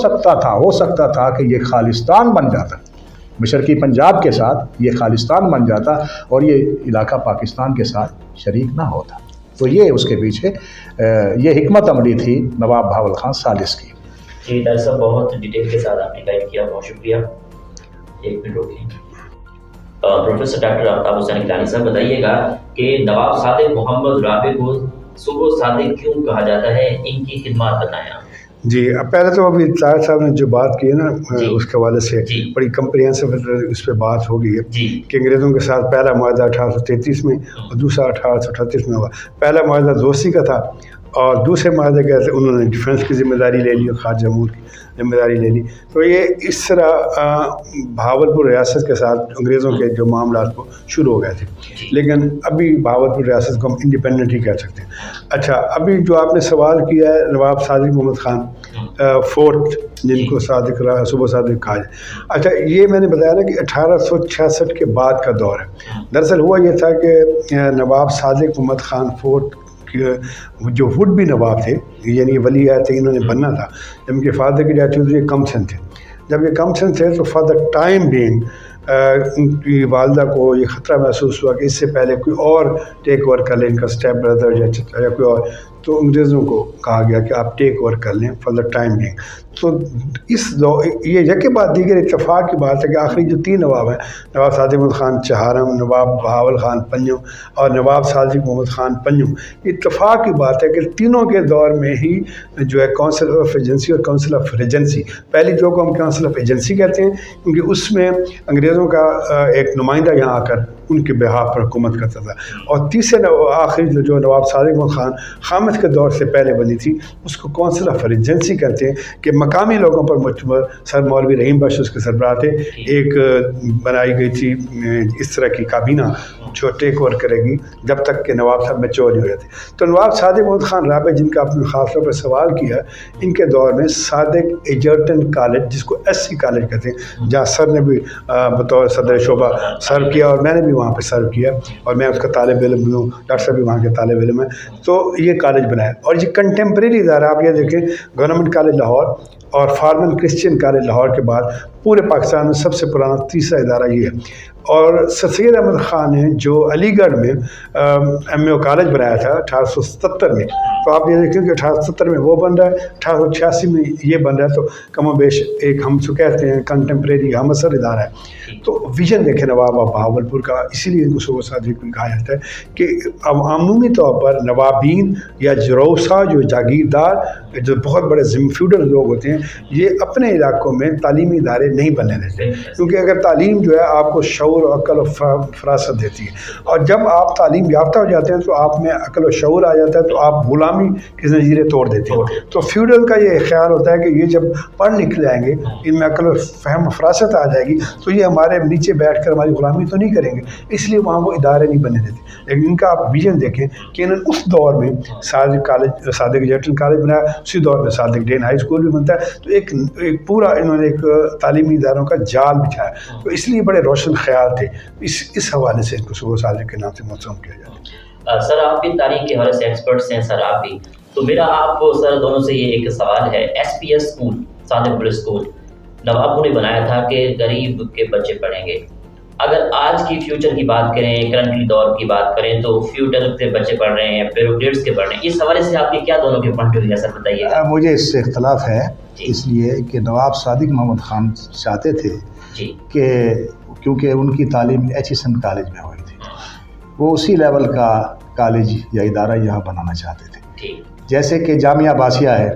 सकता था कि ये खालिस्तान बन जाता, मशरक़ी पंजाब के साथ ये खालिस्तान बन जाता, और ये इलाका पाकिस्तान के साथ शरीक ना होता। تو یہ اس کے پیچھے یہ حکمت عملی تھی نواب بہاول خان ثالث کی. جی ڈاکٹر صاحب بہت ڈیٹیل کے ساتھ آپ نے گائیڈ کیا, بہت شکریہ. ایک منٹ روکیں. پروفیسر ڈاکٹر آفتاب حسین گیلانی صاحب بتائیے گا کہ نواب صادق محمد رابع کو صبح صادق کیوں کہا جاتا ہے, ان کی خدمات بتائیں آپ. جی اب پہلے تو ابھی طاہر صاحب نے جو بات کی ہے نا اس کے حوالے سے بڑی کمپریہنسو اس پہ بات ہو گئی ہے کہ انگریزوں کے ساتھ پہلا معاہدہ 1833 میں اور دوسرا 1838 میں ہوا. پہلا معاہدہ دوستی کا تھا اور دوسرے معاہدے کے انہوں نے ڈیفنس کی ذمہ داری لے لی اور خارجہ امور کی ذمہ داری لے لی. تو یہ اس طرح بہاولپور ریاست کے ساتھ انگریزوں کے جو معاملات کو شروع ہو گئے تھے, لیکن ابھی بہاولپور ریاست کو ہم انڈیپینڈنٹ ہی کہہ سکتے ہیں. اچھا, ابھی جو آپ نے سوال کیا ہے نواب صادق محمد خان فورتھ, جن کو صبح صادق کہا جائے. اچھا, یہ میں نے بتایا نا کہ 1866 کے بعد کا دور ہے. دراصل ہوا یہ تھا کہ نواب صادق محمد خان فورتھ جو وڈ بھی نواب تھے, یعنی ولی عہد تھے, انہوں نے بننا تھا. جب ان کے فادر کی ڈیتھ ہوئی تو یہ کم سن تھے. جب یہ کم سن تھے تو for the time being in کی والدہ کو یہ خطرہ محسوس ہوا کہ اس سے پہلے کوئی اور ٹیک اوور کر لیں, ان کا اسٹیپ بردر یا کوئی اور. تو انگریزوں کو کہا گیا کہ آپ ٹیک اوور کر لیں فار دا ٹائم بینگ. تو اس یہ یکے بعد دیگر اتفاق کی بات ہے کہ آخری جو 3 نواب ہیں, نواب صادق محمد خان چہارم, نواب بہاول خان پنجم اور نواب صادق محمد خان پنجم, اتفاق کی بات ہے کہ تینوں کے دور میں ہی جو ہے کونسل آف ایجنسی اور کونسل آف ریجنسی, پہلی جو کو ہم کونسل آف ایجنسی کہتے ہیں کیونکہ اس میں انگریزوں کا ایک نمائندہ یہاں آ کر ان کے بہاف پر حکومت کرتا تھا, اور تیسرے آخری جو نواب صادق محمد خان خامد کے دور سے پہلے بنی تھی اس کو کونسل آف ریجنسی کہتے ہیں کہ مقامی لوگوں پر مشتمل. سر مولوی رحیم بخش اس کے سربراہ تھے. ایک بنائی گئی تھی اس طرح کی کابینہ جو ٹیک اوور کرے گی جب تک کہ نواب صاحب میچور نہیں ہو جاتے. تو نواب صادق محمد خان رابع جن کا آپ نے خاص طور پر سوال کیا, ان کے دور میں صادق ایجرٹن کالج, جس کو SC کالج کہتے ہیں, جہاں سر نے بھی بطور صدر شعبہ سرو کیا اور میں نے بھی وہاں پہ سرو کیا اور میں اس کا طالب علم بھی ہوں, ڈاکٹر صاحب بھی وہاں کے طالب علم ہیں. تو یہ کالج بنایا اور یہ کنٹمپریری ادارہ, آپ یہ دیکھیں گورنمنٹ کالج لاہور اور فارمن کرسچین کالج لاہور کے بعد پورے پاکستان میں سب سے پرانا تیسرا ادارہ یہ ہے. اور سر سید احمد خان نے جو علی گڑھ میں MAO کالج بنایا تھا 1877 میں, تو آپ یہ دیکھیں کہ 1870 میں وہ بن رہا ہے, 1886 میں یہ بن رہا ہے. تو کم و بیش ایک ہم سے کہتے ہیں کنٹمپریری ہم اثر ادارہ ہے. تو ویژن دیکھیں نواب بہاولپور کا, اسی لیے ان کو صبح صادق کہا جاتا ہے کہ عمومی طور پر نوابین یا جروسا جو جاگیردار جو بہت بڑے فیوڈل لوگ ہوتے ہیں, یہ اپنے علاقوں میں تعلیمی ادارے نہیں بننے دیتے, کیونکہ اگر تعلیم جو ہے آپ کو شعور و عقل و فراست دیتی ہے, اور جب آپ تعلیم یافتہ ہو جاتے ہیں تو آپ میں عقل و شعور آ جاتا ہے, تو آپ غلامی کے زنجیریں توڑ دیتے ہیں. تو فیوڈل کا یہ خیال ہوتا ہے کہ یہ جب پڑھ لکھ جائیں گے, ان میں عقل و فہم و فراست آ جائے گی, تو یہ ہمارے نیچے بیٹھ کر ہماری غلامی تو نہیں کریں گے, اس لیے وہاں وہ ادارے نہیں بننے دیتے. لیکن ان کا آپ ویژن دیکھیں کہ انہوں نے اس دور میں صادق کالج, صادق ایجرٹن کالج بنایا, اسی دور میں صادق ڈین ہائی اسکول بھی بنتا ہے. تو ایک پورا انہوں نے ایک تعلیمی اداروں کا جال بچھایا, تو اس لیے بڑے روشن خیال تھے. اس حوالے سے ان کو صبح صادق کے نام سے موسوم کیا جاتا ہے. سر آپ بھی تاریخ کے حوالے سے ایکسپرٹس ہیں, سر آپ بھی, تو میرا آپ کو سر دونوں سے یہ ایک سوال ہے. SPS اسکول, صادق پبلک اسکول, نوابوں نے بنایا تھا کہ غریب کے بچے پڑھیں گے. اگر آج کی فیوچر کی بات کریں, کرنٹلی دور کی بات کریں, تو فیوڈل کے بچے پڑھ رہے ہیں, بیوروکریٹس کے پڑھ رہے ہیں, اس حوالے سے آپ کے کیا دونوں کے پوائنٹ آف ویو ہے سر, بتائیے. مجھے اس سے اختلاف ہے, اس لیے کہ نواب صادق محمد خان چاہتے تھے کہ کیونکہ ان کی تعلیم ایچیسن کالج میں ہوئی تھی, وہ اسی لیول کا کالج یا ادارہ یہاں بنانا چاہتے تھے. جیسے کہ جامعہ عباسیہ ہے,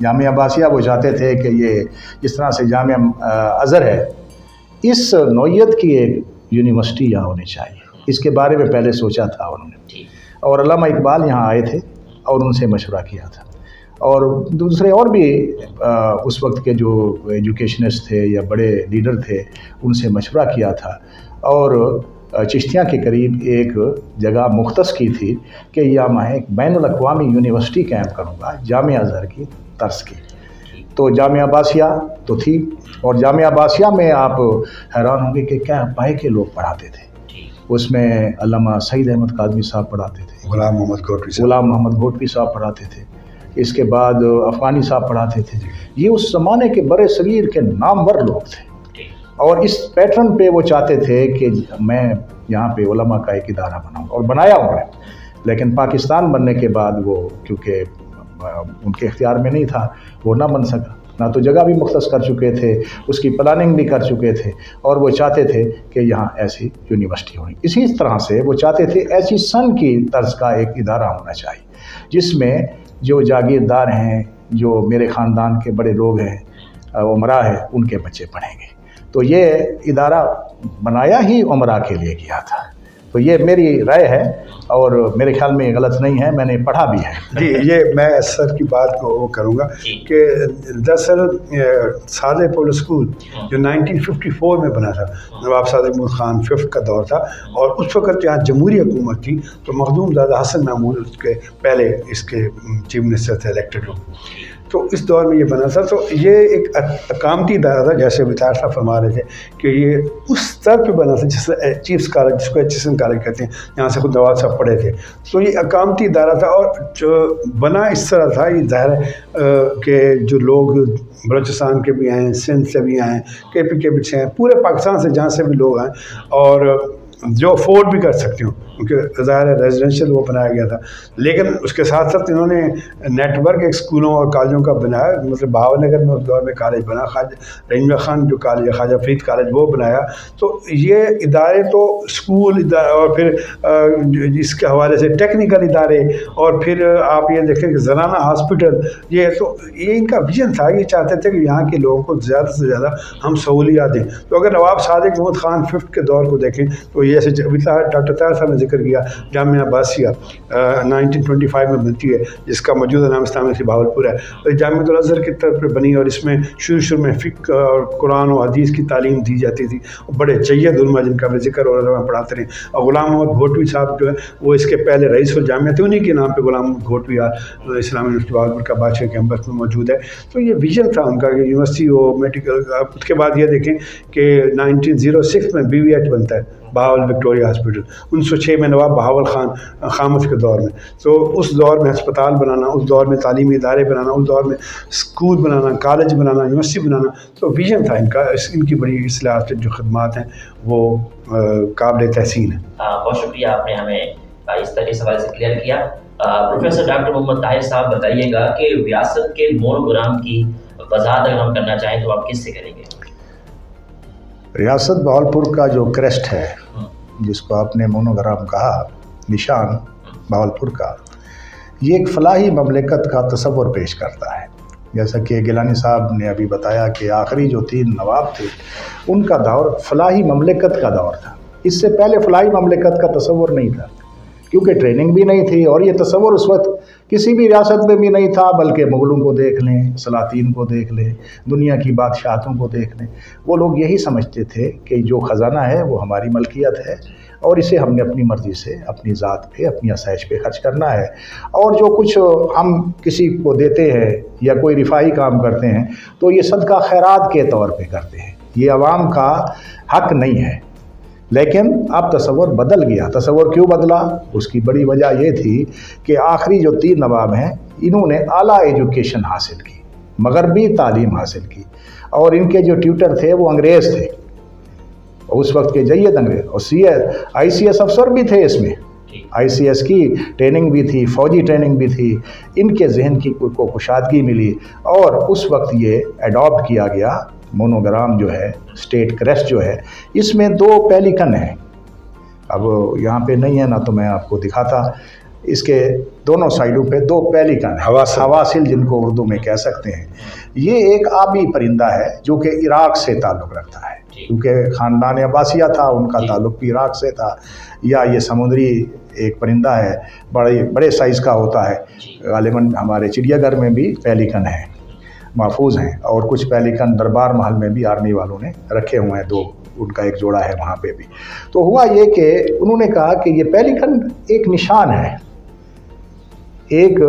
جامعہ عباسیہ وہ چاہتے تھے کہ یہ جس طرح سے جامعہ ازہر ہے, اس نوعیت کی ایک یونیورسٹی یہاں ہونی چاہیے. اس کے بارے میں پہلے سوچا تھا انہوں نے, اور علامہ اقبال یہاں آئے تھے اور ان سے مشورہ کیا تھا, اور دوسرے اور بھی اس وقت کے جو ایجوکیشنسٹ تھے یا بڑے لیڈر تھے ان سے مشورہ کیا تھا, اور چشتیاں کے قریب ایک جگہ مختص کی تھی کہ یہاں میں ایک بین الاقوامی یونیورسٹی قائم کروں گا جامعہ ازہر کی طرز کی. تو جامعہ عباسیہ تو تھی, اور جامعہ عباسیہ میں آپ حیران ہوں گے کہ کیا پائے کے لوگ پڑھاتے تھے. اس میں علامہ سعید احمد کاظمی صاحب پڑھاتے تھے, غلام محمد گھوٹوی صاحب پڑھاتے تھے, اس کے بعد افغانی صاحب پڑھاتے تھے. یہ اس زمانے کے برے صغیر کے نامور لوگ تھے, اور اس پیٹرن پہ وہ چاہتے تھے کہ میں یہاں پہ علماء کا ایک ادارہ بناؤں, اور بنایا ہوا ہے. लेकिन पाकिस्तान बनने के बाद वो क्योंकि उनके इख्तियार में नहीं था, वो ना बन सका। ना तो जगह भी मुख्तस कर चुके थे, उसकी प्लानिंग भी कर चुके थे, और वो चाहते थे कि यहाँ ऐसी यूनिवर्सिटी होनी। इसी तरह से वो चाहते थे ऐसी सन की तर्ज का एक इदारा होना चाहिए जिसमें जो जागीरदार हैं, जो मेरे ख़ानदान के बड़े लोग हैं, उमरा है, उनके बच्चे पढ़ेंगे। तो ये इदारा बनाया ही उमरा के लिए किया था। तो ये मेरी राय है और मेरे ख्याल में गलत नहीं है, मैंने पढ़ा भी है। जी, ये मैं सर की बात को वो करूँगा कि दरअसल सादे पब्लिक स्कूल जो 1954 में बना था, नवाब सादिक महमूद खान फिफ्थ का दौर था, और उस वक्त यहाँ जमहूरी हुकूमत थी, तो मखदूम ज़ादा हसन महमूद उसके पहले इसके चीफ मिनिस्टर थे इलेक्टेड लोग। तो इस दौर में ये बना था। तो ये एक अकामती इदारा था, जैसे वितार साहब फरमा रहे थे कि ये उस स्तर पे बना था जिससे चीफ्स कॉलेज, जिसको HSN कॉलेज कहते हैं, यहाँ से खुद नवाब साहब पढ़े थे। तो ये अकामती इदारा था, और जो बना इस तरह था, ये ज़ाहिर है कि जो लोग बलूचिस्तान के भी आए, सिंध से भी आए, KP के भी हैं, पूरे पाकिस्तान से जहाँ से भी लोग आए, और जो अफोर्ड भी कर सकते हो, क्योंकि ज़ाहिर है रेजिडेंशियल वो बनाया गया था। लेकिन उसके साथ साथ इन्होंने नेटवर्क एक स्कूलों और कॉलेजों का बनाया, मतलब बहावलनगर में उस दौर में कॉलेज बना, ख्वाजा रहीम खान जो कॉलेज है, ख्वाजा फरीद कॉलेज, वो बनाया। तो ये इदारे तो स्कूल और फिर इसके हवाले से टेक्निकल इदारे, और फिर आप ये देखें कि ज़नाना हॉस्पिटल, ये तो ये इनका विजन था। ये चाहते थे कि यहाँ के लोगों को ज़्यादा से ज़्यादा हम सहूलियात दें। तो अगर नवाब सादिक महमूद खान फिफ्थ के दौर को देखें तो जैसे डॉक्टर ताहिर साहब ने जिक्र किया, जामिया अब्बासिया 1925 में बनती है, जिसका मौजूदा नाम इस्लामिया से भावलपुर है। तो जामियातुल अज़हर की तरफ पर बनी, और इसमें शुरू में फ़िक़्ह और कुरान और हदीस की तालीम दी जाती थी। और बड़े जय्यद उलमा जिनका मैं जिक्र और पढ़ाते रहे। और ग़ुलाम मोहम्मद घोटवी साहब जो है वो इसके पहले रईसुल जामिया थे, उन्हीं के नाम पर ग़ुलाम मोहम्मद घोटवी इस्लामी यूनिवर्सिटी भावलपुर का बादशाह कैंपस में मौजूद है। तो ये विजन था उनका कि यूनिवर्सिटी हो, मेडिकल। उसके बाद ये देखें कि 1906 में BVH बनता है, बहावल विक्टोरिया हॉस्पिटल। 1906 में नवाब बहावल खान खामद के दौर में। तो उस दौर में अस्पताल बनाना, उस दौर में तालीमी इदारे बनाना, उस दौर में स्कूल बनाना, कॉलेज बनाना, यूनिवर्सिटी बनाना, तो विजन था इनका। इनकी बड़ी इस्लाहात जो खदमात हैं वो काबिल तहसीन है। बहुत शुक्रिया, आपने हमें इस तरह सवाल से क्लियर किया। प्रोफेसर डॉक्टर मोहम्मद ताहिर साहब, बताइएगा कि रियासत के मोनोग्राम की वजाहत अगर हम करना चाहें तो आप किससे करेंगे? रियासत बहावलपुर का जो क्रेस्ट है, जिसको आपने मोनोग्राम कहा, निशान बहावलपुर का, ये एक फलाही ममलिकत का तस्वर पेश करता है। जैसा कि गिलानी साहब ने अभी बताया कि आखिरी जो 3 नवाब थे उनका दौर फलाही ममलिकत का दौर था। इससे पहले फलाही ममलिकत का तस्वर नहीं था, क्योंकि ट्रेनिंग भी नहीं थी, और ये तस्वर उस वक्त किसी भी रियासत में भी नहीं था। बल्कि मुग़लों को देख लें, सलातीन को देख लें, दुनिया की बादशाहतों को देख लें, वो लोग यही समझते थे कि जो ख़जाना है वो हमारी मलकियत है, और इसे हमने अपनी मर्ज़ी से अपनी ज़ात पे, अपनी आसाइश पे खर्च करना है। और जो कुछ हम किसी को देते हैं या कोई रिफाही काम करते हैं तो ये सदका खैरात के तौर पे करते हैं, ये अवाम का हक़ नहीं है। लेकिन अब तस्वर बदल गया। तस्वर क्यों बदला? उसकी बड़ी वजह ये थी कि आखिरी जो 3 नवाब हैं, इन्होंने आला एजुकेशन हासिल की, मगरबी तालीम हासिल की, और इनके जो ट्यूटर थे वो अंग्रेज़ थे, उस वक्त के जय्यद अंग्रेज़। और ICS अफसर भी थे इसमें, ICS की ट्रेनिंग भी थी, फ़ौजी ट्रेनिंग भी थी। इनके जहन की को कुशादगी मिली, और उस वक्त ये अडॉप्ट किया गया। मोनोग्राम जो है, स्टेट क्रेस्ट जो है, इसमें 2 पेलिकन हैं। अब यहाँ पे नहीं है ना, तो मैं आपको दिखाता। इसके दोनों साइडों पे 2 पेलिकन, हवासिल जिनको उर्दू में कह सकते हैं। ये एक आबी परिंदा है जो कि इराक़ से ताल्लुक़ रखता है, क्योंकि ख़ानदान अब्बासिया था, उनका ताल्लुक़ भी इराक़ से था। या ये समुद्री एक परिंदा है, बड़े साइज़ का होता है। गालिबन हमारे चिड़ियाघर में भी पेलिकन है, महफूज हैं, और कुछ पेलिकन दरबार महल में भी आर्मी वालों ने रखे हुए हैं, 2 उनका एक जोड़ा है वहाँ पे भी। तो हुआ ये कि उन्होंने कहा कि ये पेलिकन एक निशान है, एक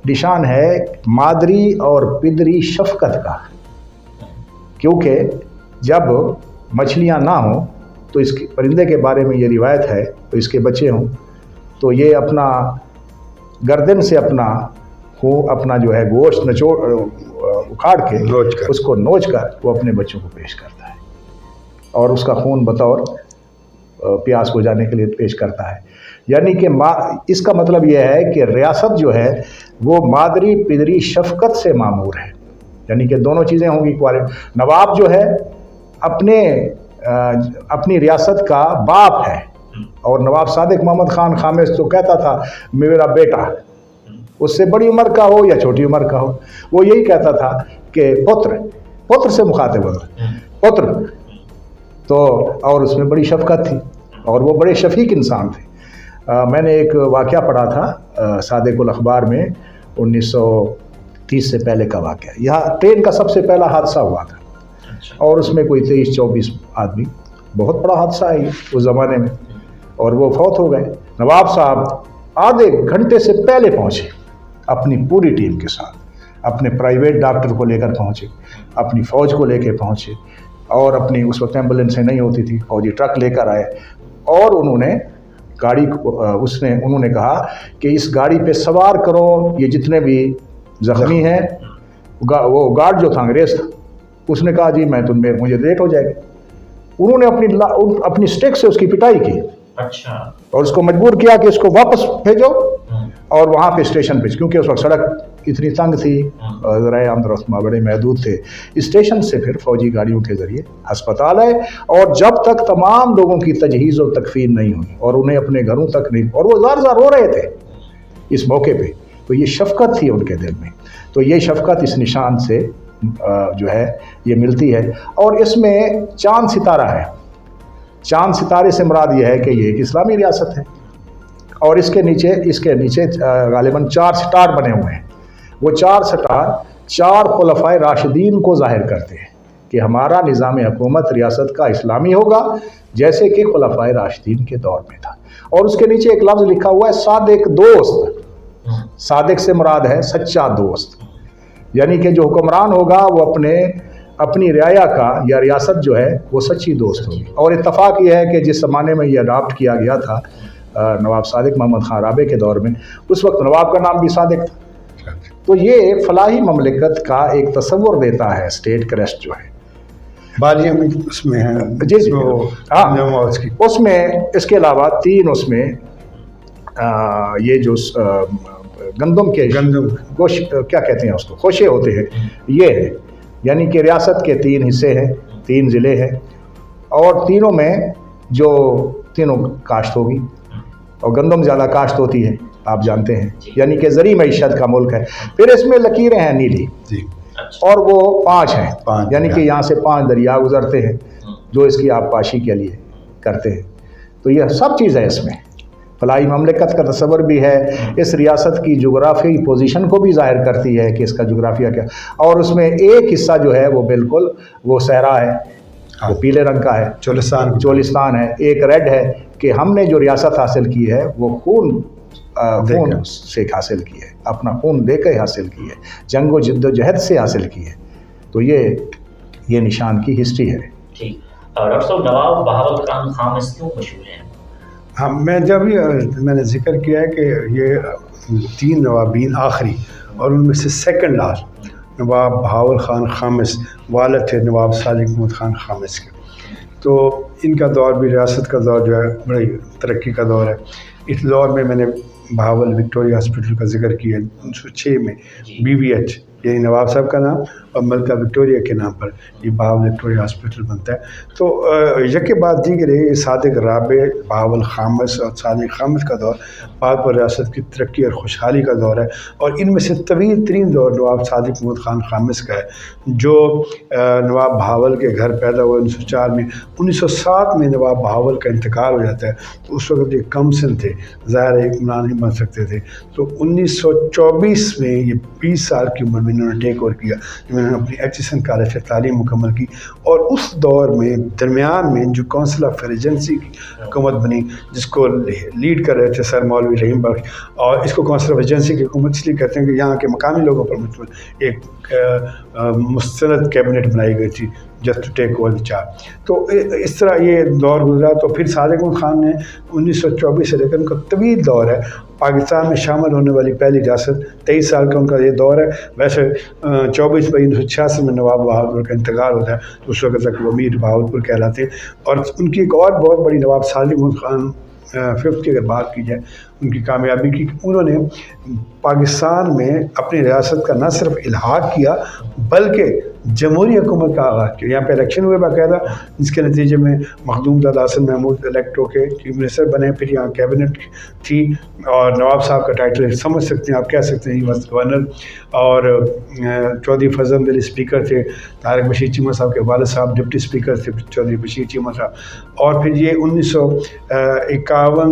निशान है मादरी और पिदरी शफ़क़त का। क्योंकि जब मछलियाँ ना हों तो इस परिंदे के बारे में ये रिवायत है, तो इसके बच्चे हों तो ये अपना गर्दन से अपना जो है गोश्त उखाड़ के उसको नोच कर वो अपने बच्चों को पेश करता है, और उसका खून बतौर प्यास बुझाने के लिए पेश करता है। यानी कि इसका मतलब यह है कि रियासत जो है वो मादरी पिदरी शफकत से मामूर है, यानी कि दोनों चीज़ें होंगी क्वालिटी। नवाब जो है अपनी रियासत का बाप है, और नवाब सादिक मोहम्मद खान खामिस तो कहता था मेरा बेटा, उससे बड़ी उम्र का हो या छोटी उम्र का हो, वो यही कहता था कि पुत्र से मुखातिब होता, पुत्र। तो और उसमें बड़ी शफकत थी, और वो बड़े शफीक इंसान थे। मैंने एक वाक़या पढ़ा था सादिकुल अखबार में, 1930 से पहले का वाक़या। यहाँ ट्रेन का सबसे पहला हादसा हुआ था, और उसमें कोई 23-24 आदमी, बहुत बड़ा हादसा है उस ज़माने में, और वो फौत हो गए। नवाब साहब आधे घंटे से पहले पहुँचे अपनी पूरी टीम के साथ, अपने प्राइवेट डॉक्टर को लेकर पहुँचे, अपनी फ़ौज को लेकर पहुँचे, और अपनी उस वक्त एम्बुलेंसें नहीं होती थी, फौजी ट्रक लेकर आए, और उन्होंने उन्होंने कहा कि इस गाड़ी पे सवार करो ये जितने भी ज़ख्मी हैं। वो गार्ड जो था अंग्रेज़ था, उसने कहा जी मुझे लेट हो जाएगी। उन्होंने अपनी स्टिक से उसकी पिटाई की, अच्छा, और उसको मजबूर किया कि इसको वापस भेजो, और वहाँ पे स्टेशन पे, क्योंकि उस वक्त सड़क इतनी तंग थी, ज़राए आमद रस्मा बड़े महदूद थे, स्टेशन से फिर फौजी गाड़ियों के ज़रिए अस्पताल आए, और जब तक तमाम लोगों की तजहीज़ और तकफीन नहीं हुई और उन्हें अपने घरों तक नहीं, और वो ज़ार रो रहे थे इस मौके पे, तो ये शफ़क़त थी उनके दिल में। तो ये शफ़क़त इस निशान से जो है ये मिलती है, और इसमें चांद सितारा है। चांद सितारे से मुराद ये है कि ये एक इस्लामी रियासत है, और इसके नीचे गालिबन 4 स्टार बने हुए हैं। वो 4 स्टार 4 खुलफाए राशिदीन को ज़ाहिर करते हैं कि हमारा निज़ाम हुकूमत रियासत का इस्लामी होगा, जैसे कि खुलफाए राशिदीन के दौर में था। और उसके नीचे एक लफ्ज़ लिखा हुआ है सादिक दोस्त। सादिक से मुराद है सच्चा दोस्त, यानी कि जो हुक्मरान होगा वो अपनी रियाया का या रियासत जो है वो सच्ची दोस्त होगी। और इत्तफाक ये है कि जिस ज़माने में ये अडॉप्ट किया गया था नवाब सादिक मोहम्मद खान राबे के दौर में, उस वक्त नवाब का नाम भी सादिक था। तो ये फलाही ममलिकत का एक तस्वुर देता है स्टेट क्रेस्ट जो है। बालिया में उसमें है जी हाँ, उसमें इसके अलावा 3 उसमें ये जो गंदम गोश क्या कहते हैं उसको, खोशे होते हैं, ये है। यानी कि रियासत के 3 हिस्से हैं, 3 ज़िले हैं, और तीनों में जो तीनों काश्त होगी, और गंदम ज़्यादा काश्त होती है आप जानते हैं, यानी कि ज़री मईशत का मुल्क है। फिर इसमें लकीरें हैं नीली, और वो 5 हैं, यानी कि यहाँ से 5 दरिया गुजरते हैं जो इसकी आबपाशी के लिए करते हैं। तो यह सब चीज़ है इसमें। फलाई ममलिकत का तस्वर भी है, इस रियासत की जोग्राफी पोजीशन को भी ज़ाहिर करती है कि इसका जोग्राफिया क्या। और उसमें एक हिस्सा जो है वो बिल्कुल वो सहरा है, वो पीले रंग का है, चोलिस्तान है। एक रेड है कि हमने जो रियासत हासिल की है वो खून से हासिल की है, अपना खून देकर हासिल की है, जंगो जिद्दोजहद से हासिल की है। तो ये निशान की हिस्ट्री है। ठीक, डॉक्टर साहब, नवाब बहावल खान खामिस क्यों मशहूर हैं? हाँ, मैंने जिक्र किया है कि ये 3 नवाबीन आखिरी, और उनमें से सेकंड लास्ट नवाब बहावल खान खामिस वालिद थे नवाब सादिक मोहम्मद खान खामिस के। तो इनका दौर भी रियासत का दौर जो है बड़ी तरक्की का दौर है। इस दौर में मैंने बहावल विक्टोरिया हॉस्पिटल का जिक्र किया 1906 में, BVH यानी नवाब साहब का नाम और मलका विक्टोरिया के नाम पर ये बहावल विक्टोरिया हॉस्पिटल बनता है। तो यके बाद दीगर ये सादिक राबे, बहावल खामिस और सादिक खामिस का दौर पाक और रियासत की तरक्की और खुशहाली का दौर है। और इनमें से तवील तरीन दौर नवाब सादिक मोहम्मद खान खामिस का है, जो नवाब बहावल के घर पैदा हुआ 1904 में। 1907 में नवाब बहावल का इंतकाल हो जाता है, तो उस वक्त ये कम सन थे, ज़ाहिर है हुक्मरान नहीं बन सकते थे। तो 1924 में ये 20 साल की उम्र में इन्होंने टेक ओवर किया, जिन्होंने अपनी एचएसएन कॉलेज से तालीम मुकम्मल की। और उस दौर में दरमियान में जो काउंसिल ऑफ रेजेंसी की हुकूमत बनी, जिसको लीड कर रहे थे सर मौलवी रहीम बख्श, और इसको काउंसिल ऑफ रेजेंसी की हुकूमत इसलिए कहते हैं कि यहाँ के मकामी लोगों पर एक मुस्तनद कैबिनेट बनाई गई थी, just to take over the charge. تو اس طرح یہ دور گزرا. تو پھر صادق احمد خان نے 1924 سے لے کر ان کا طویل دور ہے پاکستان میں شامل ہونے والی پہلی ریاست. 23 سال کا ان کا یہ دور ہے. ویسے 24 مئی 1986 میں نواب بہاول کا انتقال ہوتا ہے تو اس وقت تک وہ میر بہاولپور کہلاتے ہیں. اور ان کی ایک اور بہت بڑی نواب صادق احمد خان ففتھ کی اگر بات کی جائے ان کی کامیابی کی، انہوں نے پاکستان میں اپنی ریاست کا نہ صرف الحاق کیا بلکہ جمہوری حکومت کا آغاز کیا. یہاں پہ الیکشن ہوئے باقاعدہ، جس کے نتیجے میں مخدوم زادہ حسن محمود الیکٹ ہو کے چیف منسٹر بنے. پھر یہاں کیبنٹ تھی اور نواب صاحب کا ٹائٹل سمجھ سکتے ہیں آپ، کہہ سکتے ہیں گورنر. اور چودھری فضل علی اسپیکر تھے، طارق بشیر چیمہ صاحب کے والد صاحب ڈپٹی اسپیکر تھے چودھری بشیر چیمہ صاحب. اور پھر یہ 1951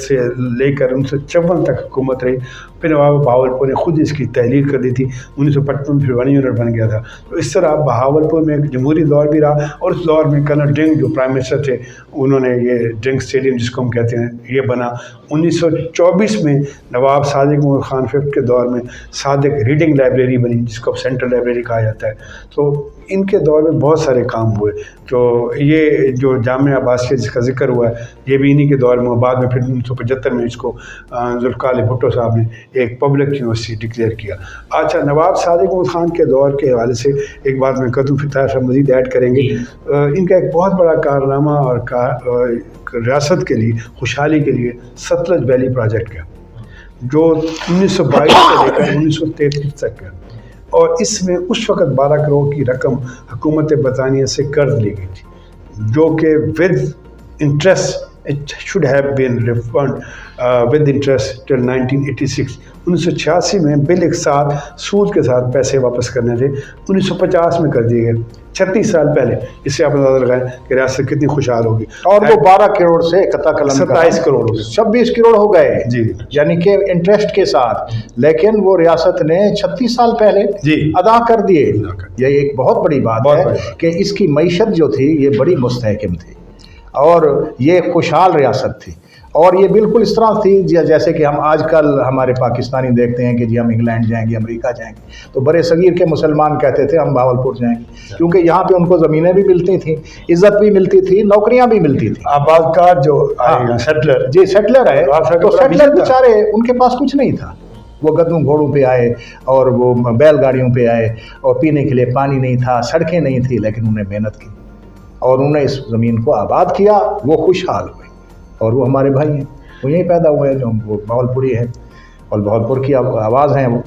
سے لے کر 1954 تک حکومت رہی. پھر نواب بہاولپور نے خود اس کی تحلیل کر دی تھی. 1955 پھر 1 یونٹ بن گیا تھا. تو اس طرح بہاولپور میں ایک جمہوری دور بھی رہا. اور اس دور میں کرنل ڈرنگ جو پرائم منسٹر تھے انہوں نے یہ ڈرنگ اسٹیڈیم جس کو ہم کہتے ہیں یہ بنا. 1924 میں نواب صادق احمد خان ففتھ کے دور میں صادق ریڈنگ لائبریری بنی جس کو سینٹرل لائبریری کہا جاتا ہے. تو ان کے دور میں بہت سارے کام ہوئے. تو یہ جو جامعہ عباسیہ جس کا ذکر ہوا ہے یہ بھی انہی کے دور میں. بعد میں پھر 1975 میں اس کو ذوالفقار علی بھٹو صاحب نے ایک پبلک یونیورسٹی ڈکلیئر کیا. اچھا، نواب صادق احمد خان کے دور کے حوالے سے ایک بات میں کہتا ہوں، پھر طاہر صاحب مزید ایڈ کریں گے. ان کا ایک بہت بڑا کارنامہ اور ریاست کے لیے خوشحالی کے لیے ستلج ویلی پروجیکٹ کا جو 1922 سے لے کر 1933 تک کا. اور اس میں اس وقت 12 کروڑ کی رقم حکومت برطانیہ سے قرض لی گئی تھی جو کہ with interest it should have been refunded with interest till 1986. 1986 میں بل ایک ساتھ سود کے ساتھ پیسے واپس کرنے تھے. 1950 میں کر دیے گئے، 36 سال پہلے. اس سے آپ اندازہ لگائیں کہ ریاست کتنی خوشحال ہوگی. اور وہ 12 کروڑ سے قطع قلم 27 کروڑ ہو گئے، 26 کروڑ ہو گئے جی، یعنی کہ انٹرسٹ کے ساتھ. لیکن وہ ریاست نے 36 سال پہلے جی ادا کر دیے. یہ ایک بہت بڑی بات ہے کہ اس کی معیشت جو تھی یہ بڑی مستحکم تھی اور یہ خوشحال ریاست تھی. اور یہ بالکل اس طرح تھی جیسے کہ ہم آج کل ہمارے پاکستانی دیکھتے ہیں کہ جی ہم انگلینڈ جائیں گے، امریکہ جائیں گے، تو برے صغیر کے مسلمان کہتے تھے ہم بہاولپور جائیں گے کیونکہ یہاں پہ ان کو زمینیں بھی ملتی تھیں، عزت بھی ملتی تھی، نوکریاں بھی ملتی تھیں. آباد کار جو سیٹلر، جی سیٹلر ہے، تو سیٹلر بیچارے ان کے پاس کچھ نہیں تھا. وہ گدوں گھوڑوں پہ آئے اور وہ بیل گاڑیوں پہ آئے اور پینے کے لیے پانی نہیں تھا، سڑکیں نہیں تھی، لیکن انہوں نے محنت کی اور انہوں نے اس زمین کو آباد کیا. وہ خوشحال ہوئے اور وہ ہمارے بھائی ہیں، وہ یہیں پیدا ہوئے ہیں جو وہ بہاولپوری ہے اور بہاولپور کی آواز ہیں. وہ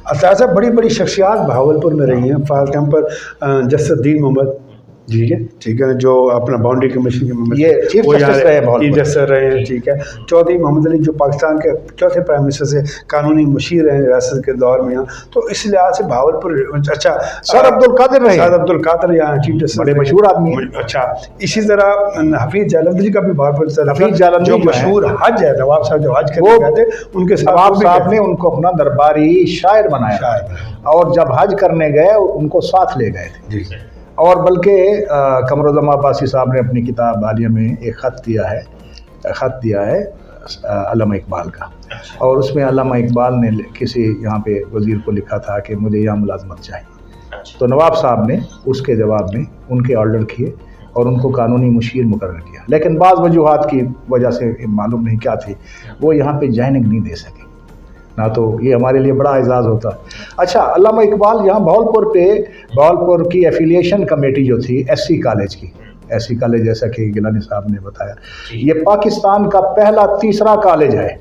اساتذہ بڑی بڑی شخصیات بہاولپور میں رہی ہیں. فار ایگزامپل جسر الدین محمد، ٹھیک ہے، جو اپنا باؤنڈری کمیشن کے ممبر، یہ چیف جسٹس رہے ہیں. ٹھیک ہے، چودھری محمد علی جو پاکستان کے چوتھے پرائم منسٹر سے قانونی مشیر ہیں ریاست کے دور میں. تو اس لحاظ سے بہاولپور. اچھا، سر عبدالقادر رہے، سر عبدالقادر یہاں چیف جسٹس، بڑے مشہور آدمی. اچھا، اسی طرح حفیظ جالندھری کا بھی بہاولپور، حفیظ جالندھری جو مشہور حج ہے، نواب صاحب جو حج کرنے گئے تھے ان کے ساتھ نواب صاحب نے ان کو اپنا درباری شاعر بنایا اور جب حج کرنے گئے ان کو ساتھ لے گئے تھے. جی، اور بلکہ قمرالزم عباسی صاحب نے اپنی کتاب حالیہ میں ایک خط دیا ہے علامہ اقبال کا، اور اس میں علامہ اقبال نے کسی یہاں پہ وزیر کو لکھا تھا کہ مجھے یہاں ملازمت چاہیے. تو نواب صاحب نے اس کے جواب میں ان کے آرڈر کیے اور ان کو قانونی مشیر مقرر کیا. لیکن بعض وجوہات کی وجہ سے معلوم نہیں کیا تھی، وہ یہاں پہ جوائننگ نہیں دے سکے، نہ تو یہ ہمارے لیے بڑا اعزاز ہوتا. اچھا، علامہ اقبال یہاں بہاولپور کی ایفیلیشن کمیٹی جو تھی ایس سی کالج کی، ایس سی کالج جیسا کہ گیلانی صاحب نے بتایا، یہ پاکستان کا پہلا تیسرا کالج ہے.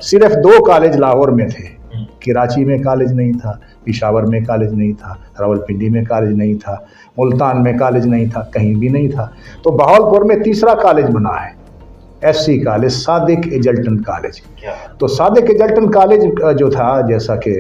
صرف 2 کالج لاہور میں تھے، کراچی میں کالج نہیں تھا، پشاور میں کالج نہیں تھا، راولپنڈی میں کالج نہیں تھا، ملتان میں کالج نہیں تھا، کہیں بھی نہیں تھا. تو بہاولپور میں تیسرا کالج بنا ہے، ایس سی کالج، صادق ایجلٹن کالج. تو صادق ایجلٹن کالج جو تھا، جیسا کہ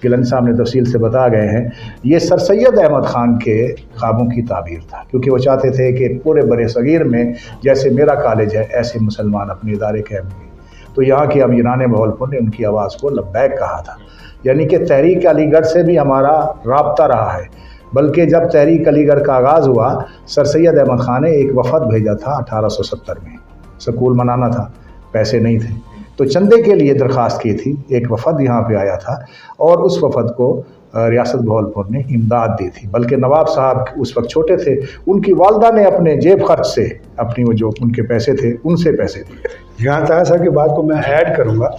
گیلانی صاحب نے تفصیل سے بتا گئے ہیں، یہ سر سید احمد خان کے خوابوں کی تعبیر تھا، کیونکہ وہ چاہتے تھے کہ پورے برِ صغیر میں جیسے میرا کالج ہے ایسے مسلمان اپنے ادارے قائم کریں. تو یہاں کے امیران بہاولپور نے ان کی آواز کو لبیک کہا تھا. یعنی کہ تحریک علی گڑھ سے بھی ہمارا رابطہ رہا ہے. بلکہ جب تحریک علی گڑھ کا آغاز ہوا، سر سید احمد خان نے ایک وفد بھیجا تھا 1870 میں، سکول منانا تھا، پیسے نہیں تھے تو چندے کے لیے درخواست کی تھی. ایک وفد یہاں پہ آیا تھا اور اس وفد کو रियासत बहावलपुर ने इमदाद दी थी। बल्कि नवाब साहब उस वक्त छोटे थे, उनकी वालदा ने अपने जेब खर्च से अपनी वो जो उनके पैसे थे उनसे पैसे दिए थे। यहाँ ताहिर साहब की बात को मैं ऐड करूँगा।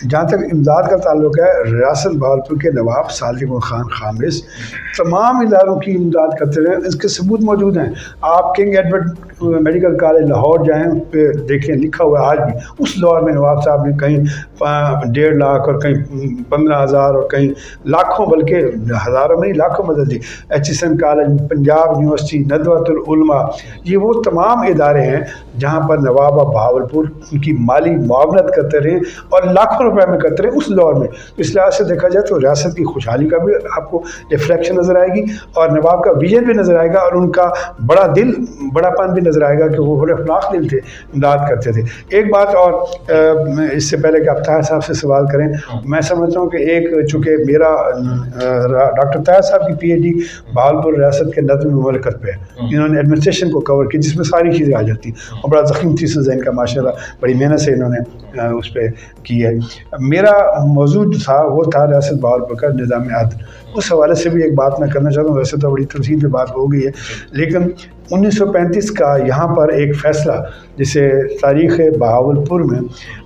जहाँ तक इमदाद का ताल्लुक है, रियासत बहावलपुर के नवाब सादिक खान खामिस तमाम इदारों की इमदाद करते रहे। इसके सबूत मौजूद हैं। आप king Edward medical college Lahore जाएँ, उस पर देखें, लिखा हुआ है आज भी। उस दौर में नवाब साहब ने कहीं 1.5 लाख और कहीं 15,000 और कहीं लाखों, बल्कि हज़ारों में ही लाखों मदद दी। HSN कॉलेज, पंजाब यूनिवर्सिटी, नदवतुल उलमा, ये वो तमाम इदारे हैं जहाँ पर नवाब बहावलपुर उनकी माली मुआवनत करते रहे और लाखों रुपए में करते रहे उस दौर में। इस लिहाज से देखा जाए तो रियासत की खुशहाली का भी आपको रिफ्लेक्शन नज़र आएगी और नवाब का विजन भी नज़र आएगा और उनका बड़ा दिल, बड़ापन भी नज़र आएगा कि वो बड़े अखलाक दिल थे, इमदाद करते थे। एक बात और, इससे पहले कि आप ताहिर साहब से सवाल करें, मैं समझता हूँ कि एक चूँकि मेरा डॉक्टर ताहिर साहब की PhD बहावलपुर रियासत के नज़्म मुमलकत पे है। इन्होंने एडमिनिस्ट्रेशन को कवर की, जिसमें सारी चीज़ें आ जाती हैं और बड़ा ज़ख़ीम थीसिस है इनका, माशाल्लाह बड़ी मेहनत से इन्होंने उस पर की है। मेरा मौजूद जो था वो था रियासत बहावलपुर का निज़ाम अदल। उस हवाले से भी एक बात मैं करना चाहता हूँ। वैसे तो बड़ी तफसील से बात हो गई है, लेकिन 1935 का यहाँ पर एक फ़ैसला जिसे तारीख़ बहावलपुर में